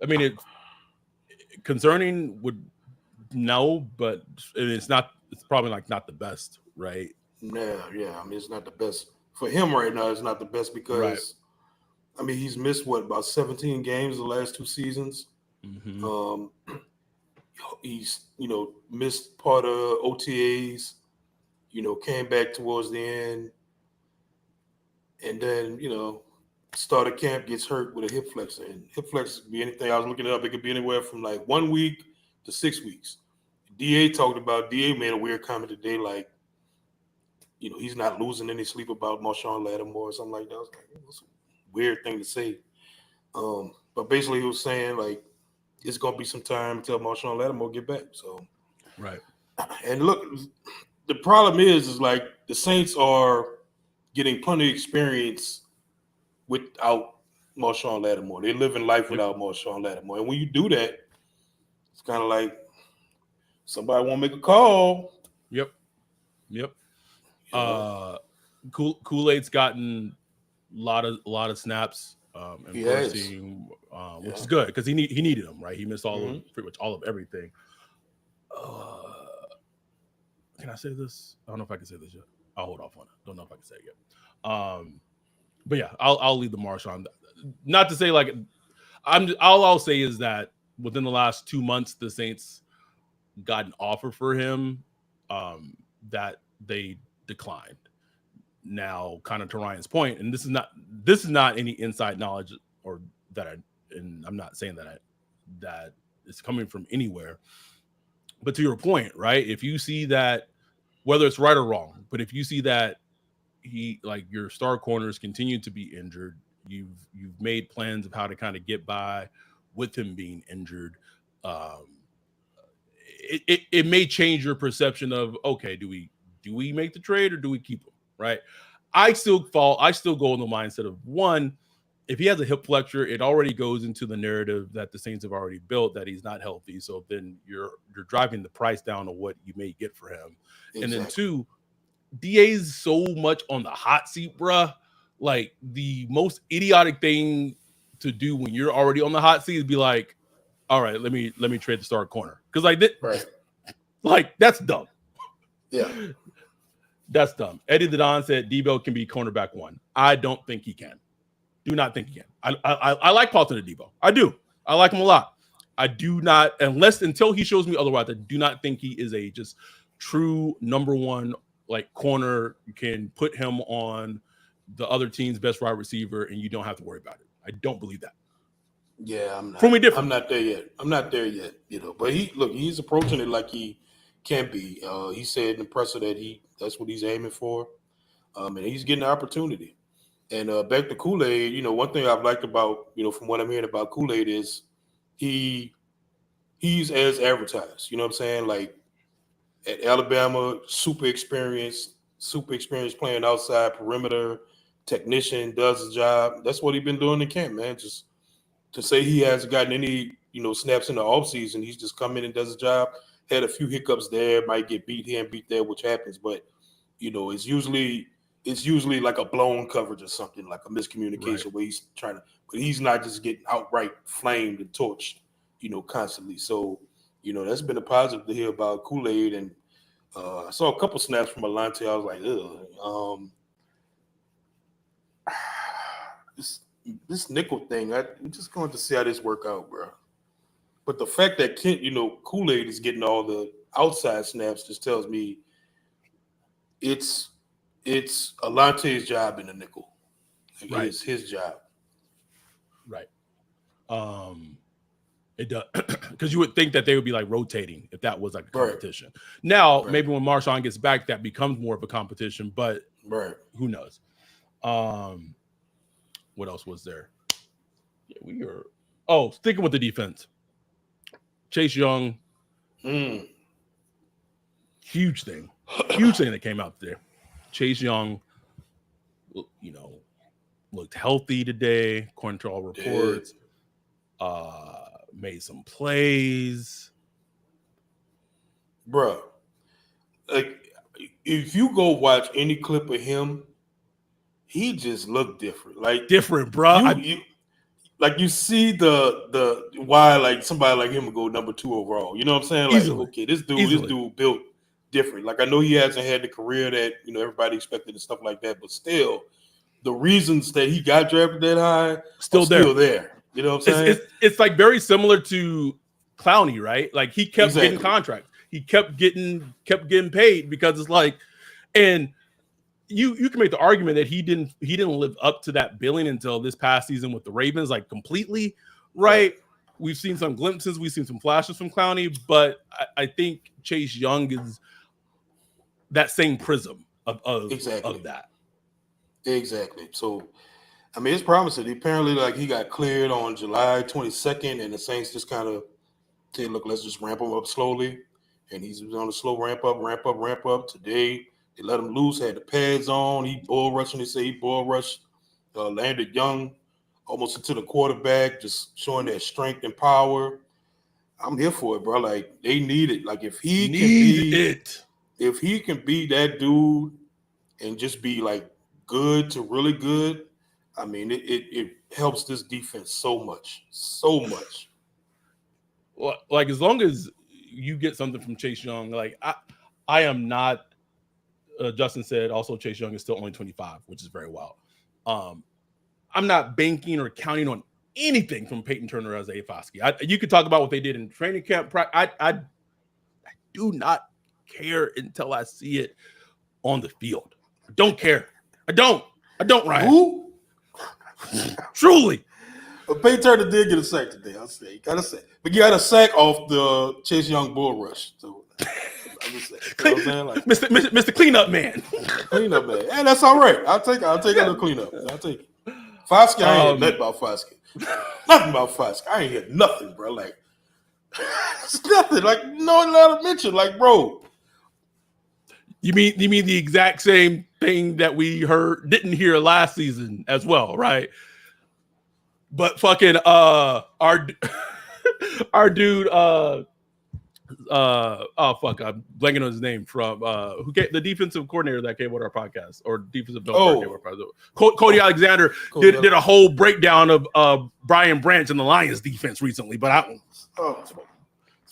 It's concerning. But it's not. It's probably not the best, right? Yeah. It's not the best for him right now. It's not the best because, he's missed about 17 games the last 2 seasons. He's missed part of OTAs. came back towards the end, and then started camp, gets hurt with a hip flexor. And hip flexors could be anything. I was looking it up. It could be anywhere from like 1 week to 6 weeks. DA made a weird comment today, like, he's not losing any sleep about Marshon Lattimore or something like that. I was like, that's a weird thing to say. But basically he was saying like it's gonna be some time until Marshon Lattimore get back. So right. And look, the problem is like the Saints are getting plenty of experience without Marshon Lattimore. They're living life without Marshon Lattimore. And when you do that, it's kind of like somebody won't make a call. Yep. Kool-Aid's gotten a lot of snaps and first team, which is good because he needed them, right? He missed pretty much all of everything. Can I say this? I don't know if I can say this yet. I'll hold off on it. Don't know if I can say it yet. But yeah, I'll leave the Marshon. Not to say like all I'll say is that within the last 2 months, the Saints got an offer for him that they declined. Now, kind of to Ryan's point, and this is not any inside knowledge or and I'm not saying that it's coming from anywhere. But to your point, right? If you see that, whether it's right or wrong, but if you see that your star corners continue to be injured, you've made plans of how to kind of get by with him being injured. It may change your perception of, okay, do we make the trade or do we keep him? Right. I still go in the mindset of, one, if he has a hip flexor, it already goes into the narrative that the Saints have already built that he's not healthy. So then you're driving the price down on what you may get for him. Exactly. And then two, DA's so much on the hot seat, bruh. Like the most idiotic thing to do when you're already on the hot seat is be like, all right, let me trade the star corner. Because like that's dumb. Yeah. That's dumb. Eddie the Don said Deebo can be cornerback 1. I don't think he can. Do not think he can. I like Paulson and Deebo. I do. I like him a lot. I do not, until he shows me otherwise, I do not think he is a just true number 1 like corner. You can put him on the other team's best wide receiver and you don't have to worry about it. I don't believe that. Yeah, I'm not. I'm not there yet. But he's approaching it like he can be. He said in the presser that that's what he's aiming for, and he's getting the opportunity. And back to Kool-Aid, one thing I've liked about from what I'm hearing about Kool-Aid is he's as advertised. You know what I'm saying? Like at Alabama, super experienced playing outside perimeter, technician, does his job. That's what he's been doing in camp, man. Just to say he hasn't gotten any, snaps in the offseason, he's just come in and does his job. Had a few hiccups there, might get beat here and beat there, which happens. But, it's usually like a blown coverage or something, like a miscommunication where he's trying to – but he's not just getting outright flamed and torched, constantly. So, that's been a positive to hear about Kool-Aid. And I saw a couple snaps from Alante. I was like, ugh. This nickel thing, I'm just going to see how this work out, bro. But the fact that Kool-Aid is getting all the outside snaps just tells me it's Alante's job in the nickel. Like it's his job. Right. It does, because you would think that they would be like rotating if that was like a competition. Right. Now, maybe when Marshon gets back, that becomes more of a competition, but who knows? What else was there? Yeah, sticking with the defense. Chase Young, huge thing that came out there. Chase Young, looked healthy today, according to all reports. Made some plays. Bruh, like if you go watch any clip of him, he just looked different. Like different, bro. You see the why like somebody like him would go number 2 overall. You know what I'm saying? Like, okay, this dude built different. Like I know he hasn't had the career that everybody expected and stuff like that, but still, the reasons that he got drafted that high still there. You know what I'm saying? It's like very similar to Clowney, right? Like he kept getting contracts. He kept getting paid because it's like, And you can make the argument that he didn't live up to that billing until this past season with the Ravens, like completely, right? We've seen some glimpses, we've seen some flashes from Clowney, but I think Chase Young is that same prism of that. Exactly. So, I mean, it's promising. Apparently, like he got cleared on July 22nd, and the Saints just kind of said, "Look, let's just ramp him up slowly." And he's on a slow ramp up. Today, they let him loose, had the pads on. He bull rushing. They say he bull rushed, landed young, almost into the quarterback, just showing that strength and power. I'm here for it, bro. Like they need it. Like if he can be that dude and just be like good to really good, I mean, it helps this defense so much. Like as long as you get something from Chase Young, like I am not. Justin said also Chase Young is still only 25, which is very wild. I'm not banking or counting on anything from Peyton Turner as a Foskey. You could talk about what they did in training camp. I do not care until I see it on the field. I don't care. I don't, Ryan. Who? Truly. But Peyton Turner did get a sack today. I'll say. Got a sack. But you got a sack off the Chase Young bull rush. So I'm just saying. You know what I'm saying? Like, Mr. Cleanup Man. Cleanup man. And that's all right. I'll take a little cleanup. I'll take it. Foskey, I ain't hear nothing about Foskey. Nothing about Foskey. I ain't hear nothing, bro. Like, it's nothing. Like, no allowed to mention. Like, bro. You mean the exact same thing that we didn't hear last season as well, right? But fucking our dude oh fuck, I'm blanking on his name from the defensive coordinator that came with our podcast, or defensive came with our podcast. Cody Alexander did a whole breakdown of Brian Branch and the Lions defense recently, but that's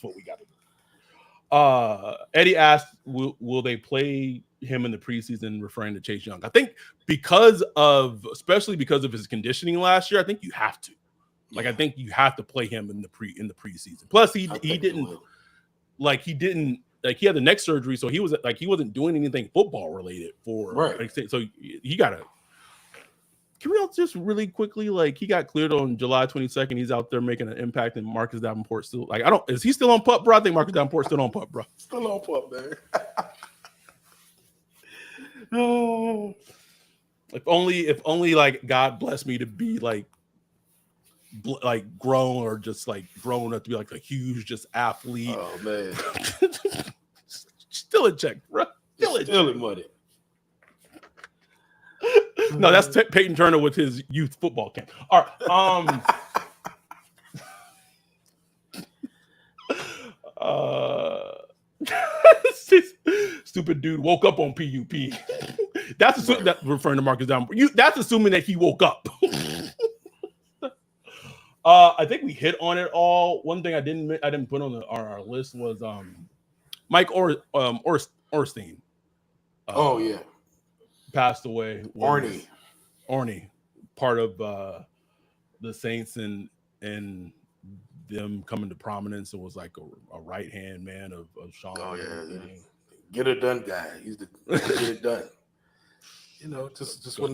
what we got to do. Eddie asked, will they play him in the preseason, referring to Chase Young? I think especially because of his conditioning last year, I think you have to. Like, I think you have to play him in the preseason. Plus, he didn't he had the neck surgery, so he wasn't doing anything football related for right. So he gotta. Can we all just really quickly, like, he got cleared on July 22nd. He's out there making an impact, and Marcus Davenport still, like, is he still on PUP, bro? I think Marcus Davenport's still on PUP, bro. Still on PUP, man. If only like God blessed me to be like grown, or just like grown up to be like a huge just athlete. Oh man. Still in check, bro. Still in money. No, that's Peyton Turner with his youth football camp. All right. Stupid dude woke up on PUP. That's referring to Marcus Davenport. That's assuming that he woke up. I think we hit on it all. One thing I didn't put on our list was Mike Orstein. Oh yeah, passed away. Orny, part of the Saints and them coming to prominence. It was like a right hand man of Sean. Oh yeah. Get it done guy. He's the get it done. You know, just when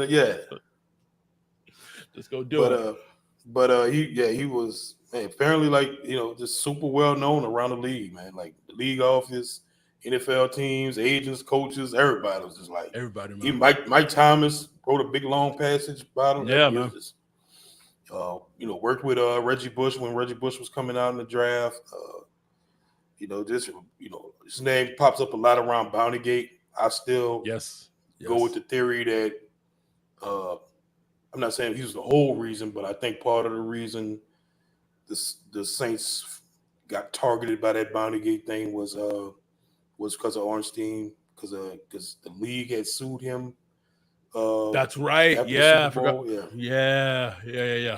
just go do it. But he was, man, apparently, like, you know, just super well known around the league, man. Like the league office, NFL teams, agents, coaches, everybody was just like everybody. Man. Even Mike Thomas wrote a big long passage about him. Yeah, man. Just, you know, worked with Reggie Bush when Reggie Bush was coming out in the draft. You know, just, you know, his name pops up a lot around Bountygate. I still go with the theory that I'm not saying he was the whole reason, but I think part of the reason the Saints got targeted by that Bountygate thing was because of Ornstein, because the league had sued him. That's right. Yeah, I forgot. Yeah.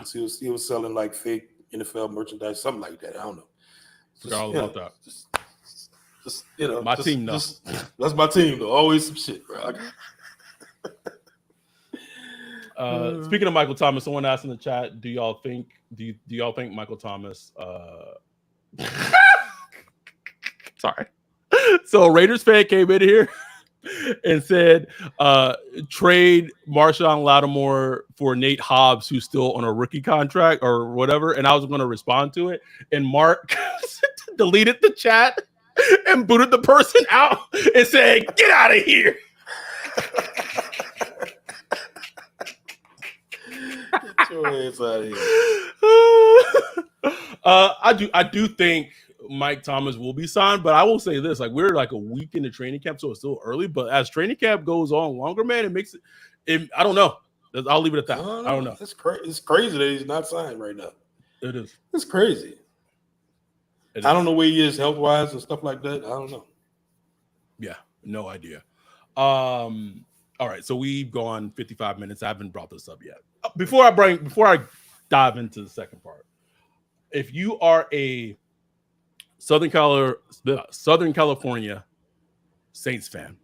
He was selling like fake NFL merchandise, something like that. I don't know. Forgot all about that. Just you know, my team though. That's my team though. Always some shit, bro. Speaking of Michael Thomas, someone asked in the chat, do y'all think Michael Thomas sorry. So a Raiders fan came in here and said, trade Marshon Lattimore for Nate Hobbs, who's still on a rookie contract or whatever. And I was going to respond to it. And Mark deleted the chat and booted the person out and said, get out of here. Get your ass out of here. I do think Mike Thomas will be signed, but I will say this: like we're like a week into training camp, so it's still early. But as training camp goes on longer, man, it makes it. I don't know. I'll leave it at that. I don't know. It's crazy that he's not signed right now. It is. It's crazy. I don't know where he is health wise and stuff like that. I don't know. Yeah, no idea. All right, so we've gone 55 minutes. I haven't brought this up yet. Before I dive into the second part, if you are a Southern California Saints fan,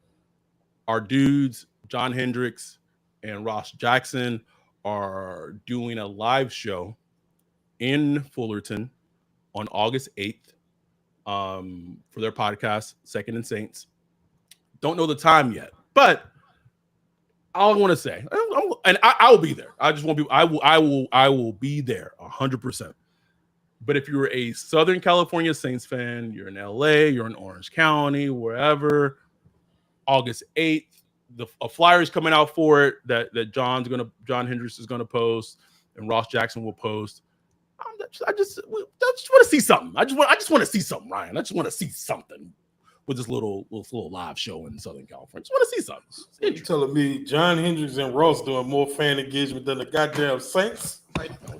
our dudes John Hendricks and Ross Jackson are doing a live show in Fullerton on August 8th for their podcast, Second and Saints. Don't know the time yet, but all I want to say, and I will be there. I just won't be. I will be there 100%. But if you're a Southern California Saints fan, you're in LA, you're in Orange County, wherever, August 8th, a flyer is coming out for it that John Hendricks is gonna post and Ross Jackson will post. I just want to see something. I just want to see something, Ryan. I just want to see something with this little live show in Southern California. I just want to see something. You telling me John Hendricks and Ross doing more fan engagement than the goddamn Saints?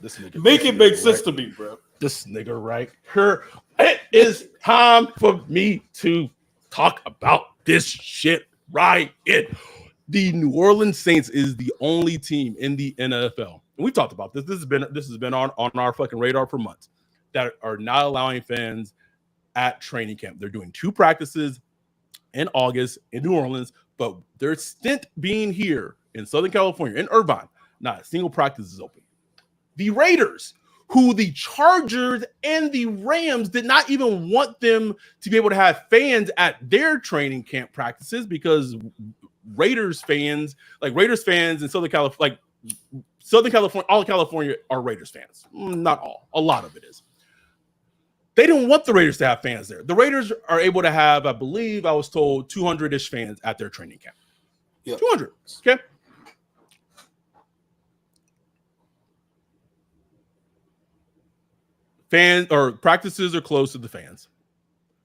This nigga, make it make sense to me, bro. This nigga right here. It is time for me to talk about this shit right here. The New Orleans Saints is the only team in the NFL, and we talked about this. This has been on our fucking radar for months, that are not allowing fans at training camp. They're doing 2 practices in August in New Orleans, but their stint being here in Southern California, in Irvine, not a single practice is open. The Raiders, who the Chargers and the Rams did not even want them to be able to have fans at their training camp practices, because Raiders fans in Southern California, all of California are Raiders fans. Not all. A lot of it is. They didn't want the Raiders to have fans there. The Raiders are able to have, I believe, I was told, 200-ish fans at their training camp. Yep. 200. Okay. Fans or practices are closed to the fans,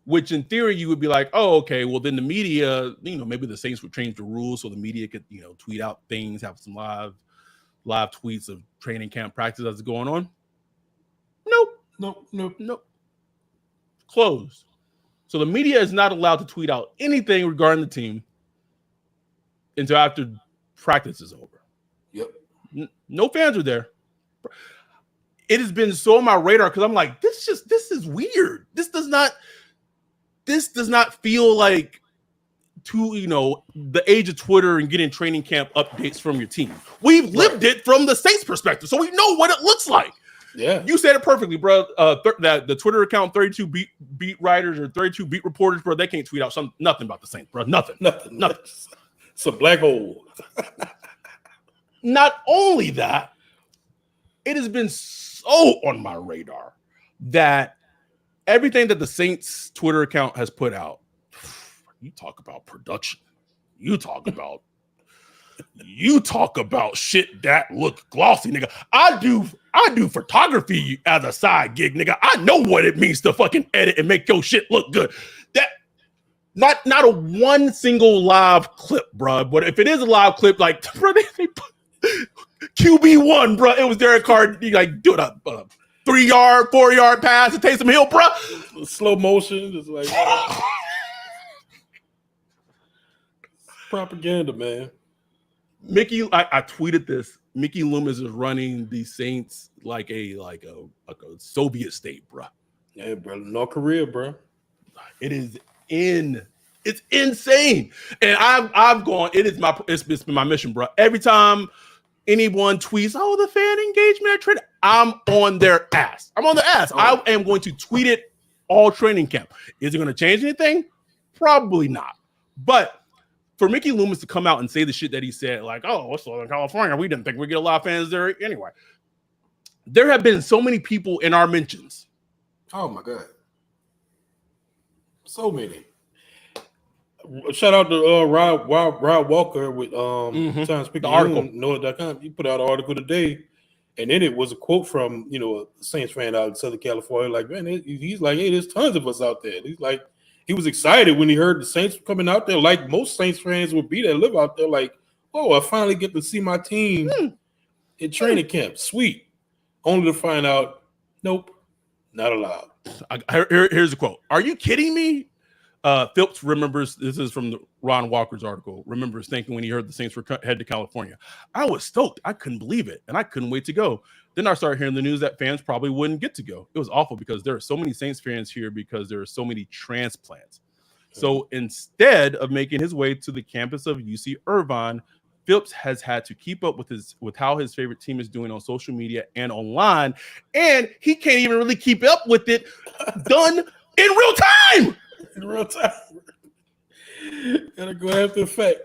which in theory you would be like, oh, okay, well then the media, maybe the Saints would change the rules so the media could, tweet out things, have some live tweets of training camp practice that's going on. Nope. Closed. So the media is not allowed to tweet out anything regarding the team until after practice is over. Yep. No fans are there. It has been so on my radar because I'm like, this is weird. This does not feel like the age of Twitter and getting training camp updates from your team. We've lived it from the Saints perspective, so we know what it looks like. Yeah, you said it perfectly, bro. That the Twitter account 32 beat writers or 32 beat reporters, bro, they can't tweet out nothing about the Saints, bro. Nothing. It's a black hole. Not only that, it has been so on my radar that everything that the Saints Twitter account has put out, you talk about production, you talk about shit that look glossy, nigga. I do photography as a side gig, nigga. I know what it means to fucking edit and make your shit look good. That not a one single live clip, bro. But if it is a live clip, like, bro, they put QB1, bro. It was Derek Carr, like doing a 3-yard, 4-yard pass to Taysom Hill, bro. Slow motion, just like propaganda, man. Mickey, I tweeted this. Mickey Loomis is running the Saints like a Soviet state, bro. Yeah, bro. North Korea, bro. It's insane. And I've gone. It's been my mission, bro. Every time anyone tweets, oh, the fan engagement at training, I'm on their ass. I'm on their ass. Oh. I am going to tweet it all training camp. Is it going to change anything? Probably not. But for Mickey Loomis to come out and say the shit that he said, like, oh, it's Southern California, we didn't think we'd get a lot of fans there anyway. There have been so many people in our mentions. Oh my God. So many. Shout out to Rod Walker with Times Picayune, NOAA.com. He put out an article today, and in it was a quote from a Saints fan out in Southern California. Like, man, he's like, hey, there's tons of us out there. He's like, he was excited when he heard the Saints coming out there, like most Saints fans would be that live out there. Like, oh, I finally get to see my team in training camp. Sweet. Only to find out, nope, not allowed. Here's a quote. Are you kidding me? Phillips remembers, this is from Ron Walker's article, remembers thinking when he heard the Saints were headed to California, I was stoked. I couldn't believe it, and I couldn't wait to go. Then I started hearing the news that fans probably wouldn't get to go. It was awful because there are so many Saints fans here because there are so many transplants. So instead of making his way to the campus of UC Irvine, Phillips has had to keep up with how his favorite team is doing on social media and online, and he can't even really keep up with it done in real time. In real time. Gotta go after the fact.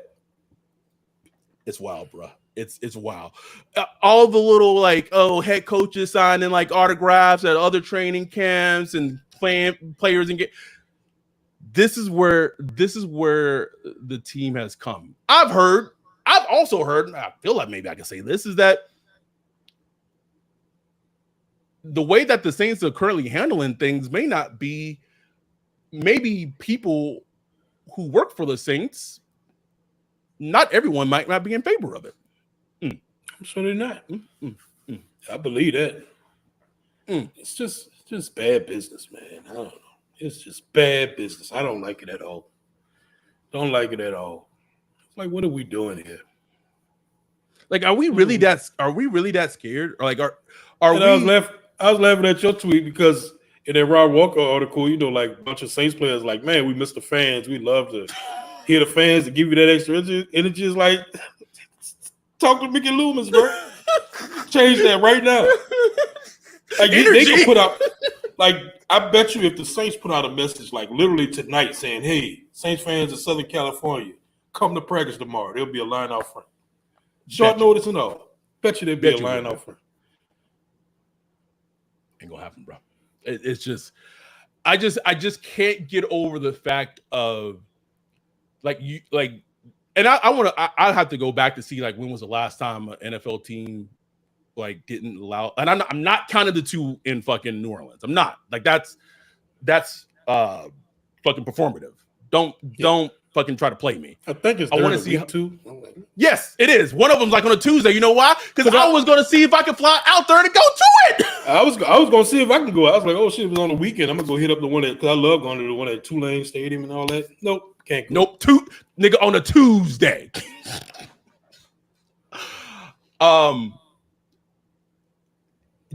It's wild, bro. It's wild. All the little head coaches signing like autographs at other training camps and playing players and this is where the team has come. I've also heard, and I feel like maybe I can say this, is that the way that the Saints are currently handling things may not be. Maybe people who work for the Saints, not everyone might not be in favor of it. I'm sure they're not. I believe that. It's just bad business, man. I don't know. It's just bad business. I don't like it at all. Don't like it at all. It's like, what are we doing here? Like, are we really that scared? Or like, are we? I was laughing at your tweet because in that Rod Walker article, like a bunch of Saints players, like, man, we miss the fans. We love to hear the fans to give you that extra energy. Is like, talk to Mickey Loomis, bro. Change that right now. Like, they can put out, like, I bet you if the Saints put out a message, like, literally tonight saying, hey, Saints fans in Southern California, come to practice tomorrow. There'll be a line out front. Short notice and all. Bet you there'll be a line out front. Ain't gonna happen, bro. It's just, I just can't get over the fact of and I have to go back to see like when was the last time an NFL team like didn't allow, and I'm not counting the two in fucking New Orleans. I'm not like that's fucking performative. Don't fucking try to play me. I think it's. I want to see two. Yes, it is. One of them's like on a Tuesday. You know why? Because I was going to see if I could fly out there to go to it. I was going to see if I can go. I was like, oh shit, it was on the weekend. I'm gonna go hit up the one because I love going to the one at Tulane Stadium and all that. Nope, can't go. Nope, nigga on a Tuesday.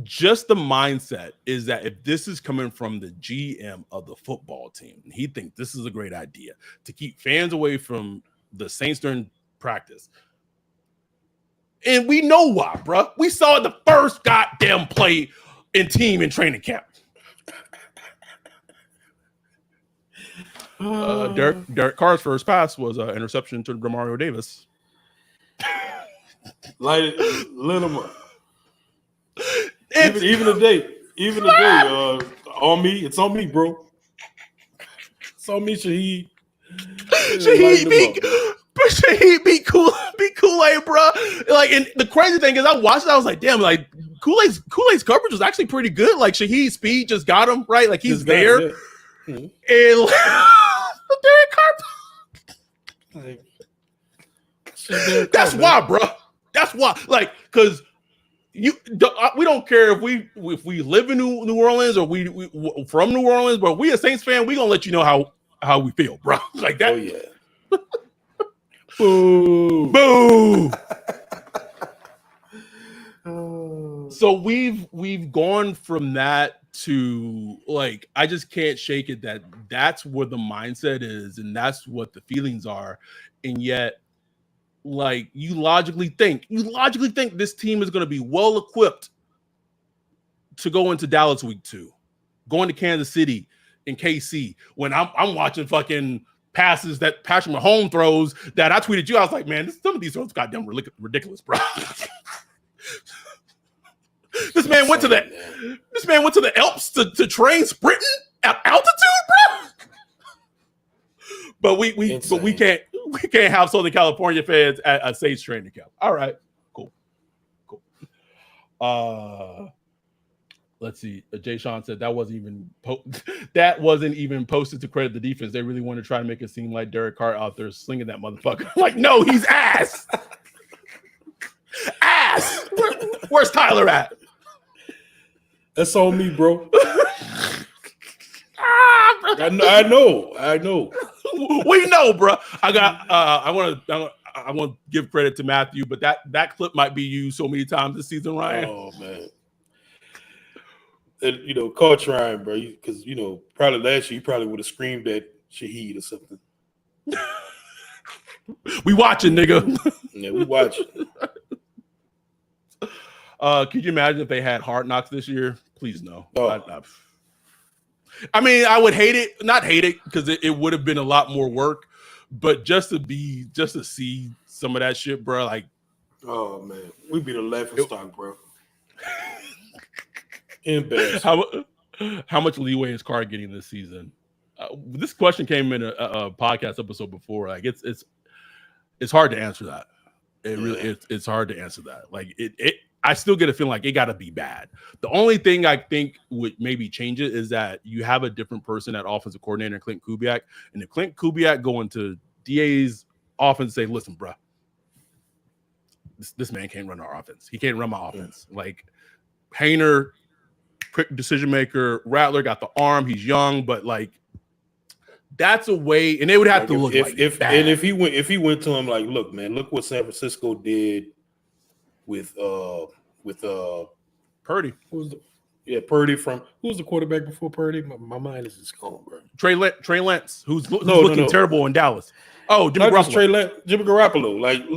Just the mindset is that if this is coming from the GM of the football team, he thinks this is a great idea to keep fans away from the Saints during practice. And we know why, bro. We saw it the first goddamn play in training camp. Derek Carr's first pass was an interception to Demario Davis. Light it, lit him up. Even today, on me, it's on me, bro. It's on me, Shaheed. Shaheed be Kool-Aid, bro. Like, and the crazy thing is, I watched it, I was like, damn, like Kool-Aid's coverage was actually pretty good. Like Shaheed's speed just got him right, like he's there. And Derek Carr. That's why, bro. That's why, like, because. We don't care if we live in New Orleans or we from New Orleans, but we a Saints fan, we gonna let you know how we feel, bro. Like that. Oh yeah. Boo. So we've gone from that to like I just can't shake it that that's where the mindset is and that's what the feelings are, and yet. Like you logically think this team is going to be well equipped to go into Dallas week 2, going to Kansas City and KC when I'm watching fucking passes that Patrick Mahomes throws that I tweeted you. I was like, man, some of these throws goddamn ridiculous, bro. This man went to the Alps to train sprinting at altitude, bro. But we can't have Southern California fans at Sage training camp. All right, cool. Let's see. Jay Sean said that wasn't even posted to credit the defense. They really want to try to make it seem like Derek Carr out there slinging that motherfucker. Like, no, he's ass. Ass. Where's Tyler at? That's on me, bro. I know. We know, bro. I want to give credit to Matthew, but that clip might be used so many times this season, Ryan. Oh man. And coach Ryan, bro, because probably last year you probably would have screamed at Shaheed or something. We watching, nigga. Yeah, we watching. Could you imagine if they had Hard Knocks this year? Please no. Oh. I mean, I would not hate it because it would have been a lot more work, but just to see some of that shit, bro. Like, oh man, we'd be the laughing stock, bro. Embarrassing. How much leeway is Carr getting this season? This question came in a podcast episode before. Like, it's hard to answer that. It's hard to answer that. Like I still get a feeling like it got to be bad. The only thing I think would maybe change it is that you have a different person at offensive coordinator, Clint Kubiak, and if Clint Kubiak go into DA's offense and say, listen, bro, this man can't run our offense. He can't run my offense. Like Hayner, quick decision maker, Rattler got the arm. He's young, but like that's a way, and they would have to look if he went to him like, look, man, look what San Francisco did with Purdy. Purdy from who's the quarterback before Purdy? My mind is just gone, bro. Trey Lance, who's looking terrible in Dallas. Oh, Jimmy Garoppolo. Like,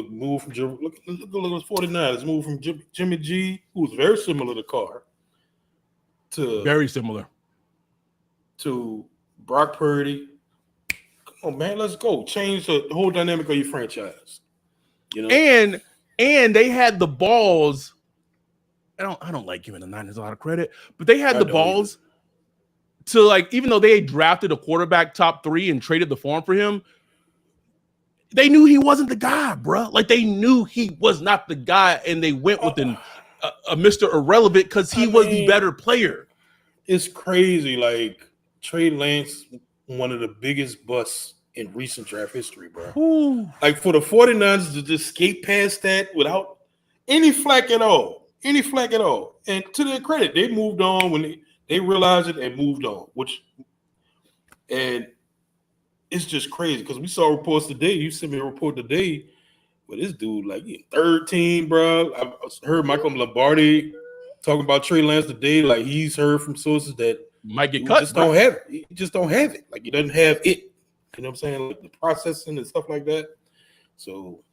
move from look at the 49ers, move from Jimmy G, who's very similar to Carr, to very similar to Brock Purdy. Come on, man, let's go. Change the whole dynamic of your franchise. And they had the balls. I don't like giving the Niners a lot of credit, but they had the balls to, like, even though they drafted a quarterback top 3 and traded the farm for him, they knew he wasn't the guy, bro. Like, they knew he was not the guy, and they went with a Mr. Irrelevant because he was the better player. It's crazy. Like, Trey Lance, one of the biggest busts in recent draft history, bro. Ooh. Like, for the 49ers to just skate past that without any flack at all. And to their credit, they moved on when they realized it and moved on, and it's just crazy because we saw reports today. You sent me a report today where this dude, like, 13, bro. I heard Michael Lombardi talking about Trey Lance today. Like, he's heard from sources that might get cut. Don't have it. He just don't have it. Like, he doesn't have it. You know what I'm saying? Like the processing and stuff like that. So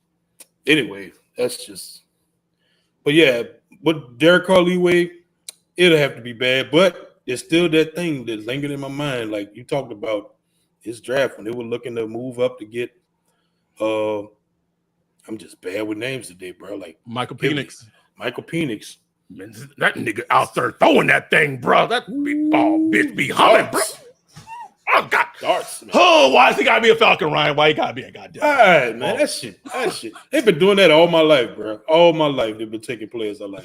anyway, that's just. But yeah, what Derek Carr leeway, it'll have to be bad. But there's still that thing that lingered in my mind. Like you talked about his draft when they were looking to move up to get. I'm just bad with names today, bro. Like Michael Penix. Man, that nigga out there throwing that thing, bro. That big ball bitch be humming, bro. Oh God, darts. Man. Oh, why does he gotta be a Falcon, Ryan? Why he gotta be a goddamn? All right, man. That shit. They've been doing that all my life, bro. All my life, they've been taking players I like.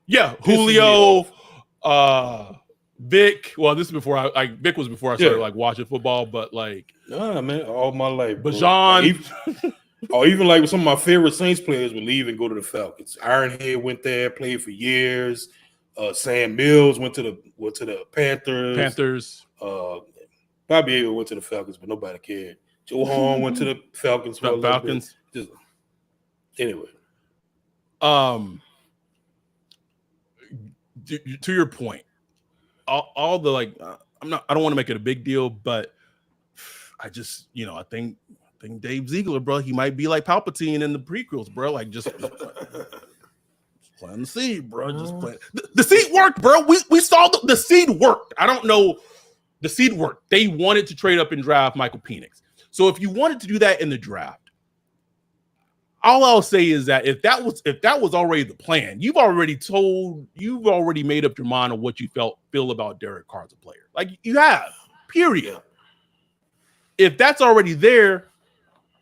Yeah, Julio, Vic. Well, this is before Vic was before I started like watching football, but like, nah, man, all my life. Bajan. Even like some of my favorite Saints players would leave and go to the Falcons. Ironhead went there, played for years. Sam Mills went to the Panthers. Bobby Abel went to the Falcons, but nobody cared. Joe Horn went to the Falcons. Falcons. Anyway. To your point, all the like, I don't want to make it a big deal, but I just, I think Dave Ziegler, bro, he might be like Palpatine in the prequels, bro. Like just plant the seed, bro. Just plant. The seed worked, bro. We saw the seed worked. I don't know. The seed worked. They wanted to trade up and draft Michael Penix. So if you wanted to do that in the draft, all I'll say is that if that was already the plan, you've already made up your mind on what you feel about Derek Carr as a player. Like you have, period. Yeah. If that's already there,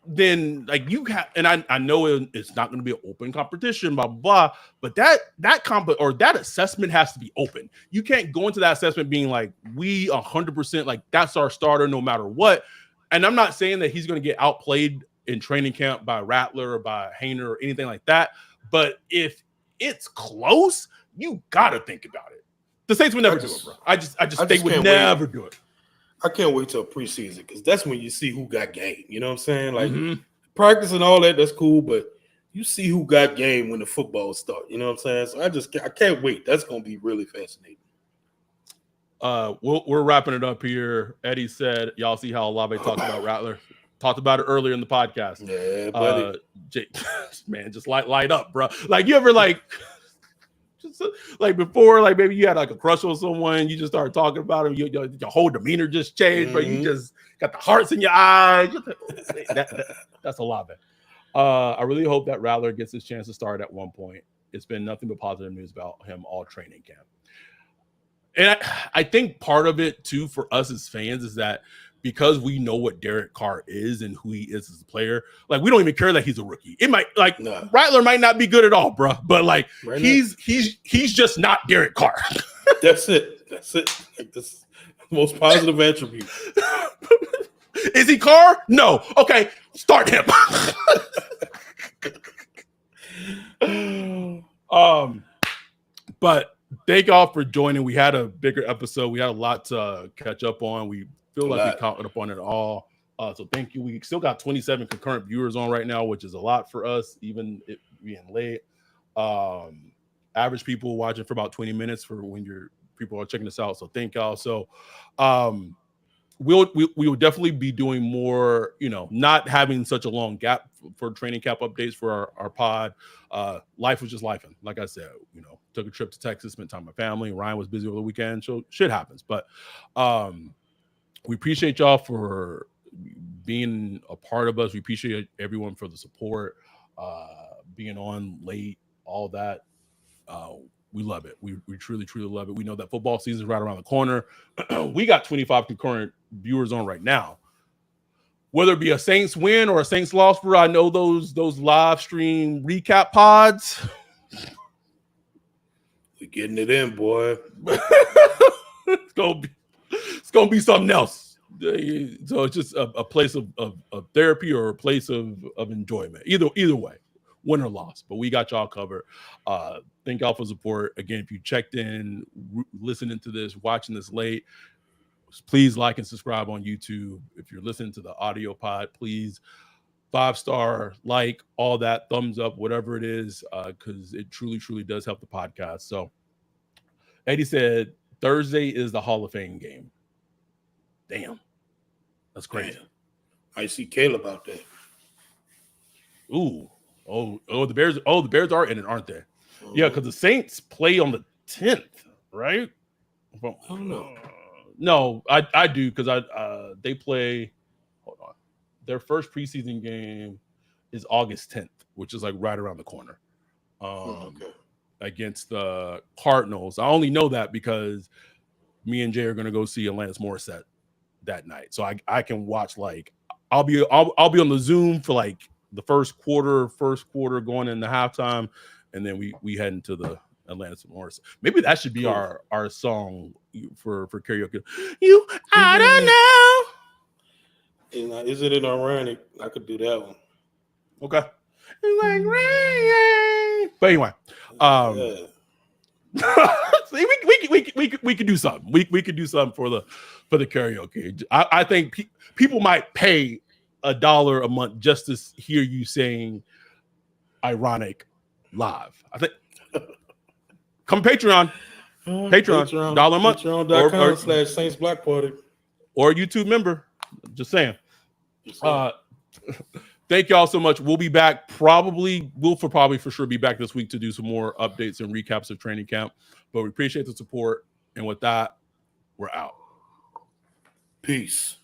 then like you have, and I know it's not going to be an open competition, blah, blah, blah, but that assessment has to be open. You can't go into that assessment being like, we 100%, like that's our starter no matter what. And I'm not saying that he's going to get outplayed in training camp by Rattler or by Hainer or anything like that. But if it's close, you got to think about it. The Saints would never do it, bro. They would never do it. I can't wait till preseason because that's when you see who got game. You know what I'm saying? Like practice and all that, that's cool, but you see who got game when the football starts. You know what I'm saying? So I can't wait. That's going to be really fascinating. We're wrapping it up here. Eddie said, y'all see how Olave talked about Rattler? Talked about it earlier in the podcast. Yeah, buddy. Man, just light up, bro. Like you ever like just like before, like maybe you had like a crush on someone, you just started talking about him, your whole demeanor just changed, but you just got the hearts in your eyes. That's Olave. I really hope that Rattler gets his chance to start at one point. It's been nothing but positive news about him all training camp. And I think part of it too for us as fans is that because we know what Derek Carr is and who he is as a player, like we don't even care that he's a rookie. It might Rattler might not be good at all, bro. But like he's just not Derek Carr. That's it. Like this most positive attribute. Is he Carr? No. Okay, start him. But thank y'all for joining. We had a bigger episode. We had a lot to catch up on. We feel like we caught up on it all. So thank you. We still got 27 concurrent viewers on right now, which is a lot for us, even it being late. Average people watching for about 20 minutes for when people are checking this out. So thank y'all. So we will definitely be doing more, not having such a long gap for training camp updates for our pod. Life was just lifing. Like I said, took a trip to Texas, spent time with my family. Ryan was busy over the weekend, so shit happens. But we appreciate y'all for being a part of us. We appreciate everyone for the support, being on late, all that. We love it. We truly, truly love it. We know that football season is right around the corner. We got 25 concurrent viewers on right now. Whether it be a Saints win or a Saints loss, bro, I know those live stream recap pods. We're getting it in, boy. It's gonna be something else. So it's just a place of therapy or a place of enjoyment. Either way, win or loss. But we got y'all covered. Thank y'all for support. Again, if you checked in, listening to this, watching this late, please like and subscribe on YouTube. If you're listening to the audio pod, please 5-star, like, all that, thumbs up, whatever it is, because it truly, truly does help the podcast. So Eddie said Thursday is the Hall of Fame game. Damn. That's crazy. Man, I see Caleb out there. Ooh. Oh, the Bears are in it, aren't they? Yeah, because the Saints play on the 10th, right? I don't know. No, I do because they play. Hold on, their first preseason game is August 10th, which is like right around the corner. Against the Cardinals. I only know that because me and Jay are gonna go see Alanis Morissette that night, so I can watch like I'll be on the Zoom for like the first quarter going into halftime, and then we head into the Alanis Morissette. Maybe that should be our song for karaoke. You I don't know. Isn't it ironic? I could do that one. Okay. Like rain. But anyway, see, we could do something. We could do something for the karaoke. I think people might pay $1 a month just to hear you saying ironic live. I think come Patreon $1 a month, Patreon.com/Saints Black Party, or YouTube member. Just saying. Thank y'all so much. We'll be back. We'll for sure be back this week to do some more updates and recaps of training camp. But we appreciate the support. And with that, we're out. Peace.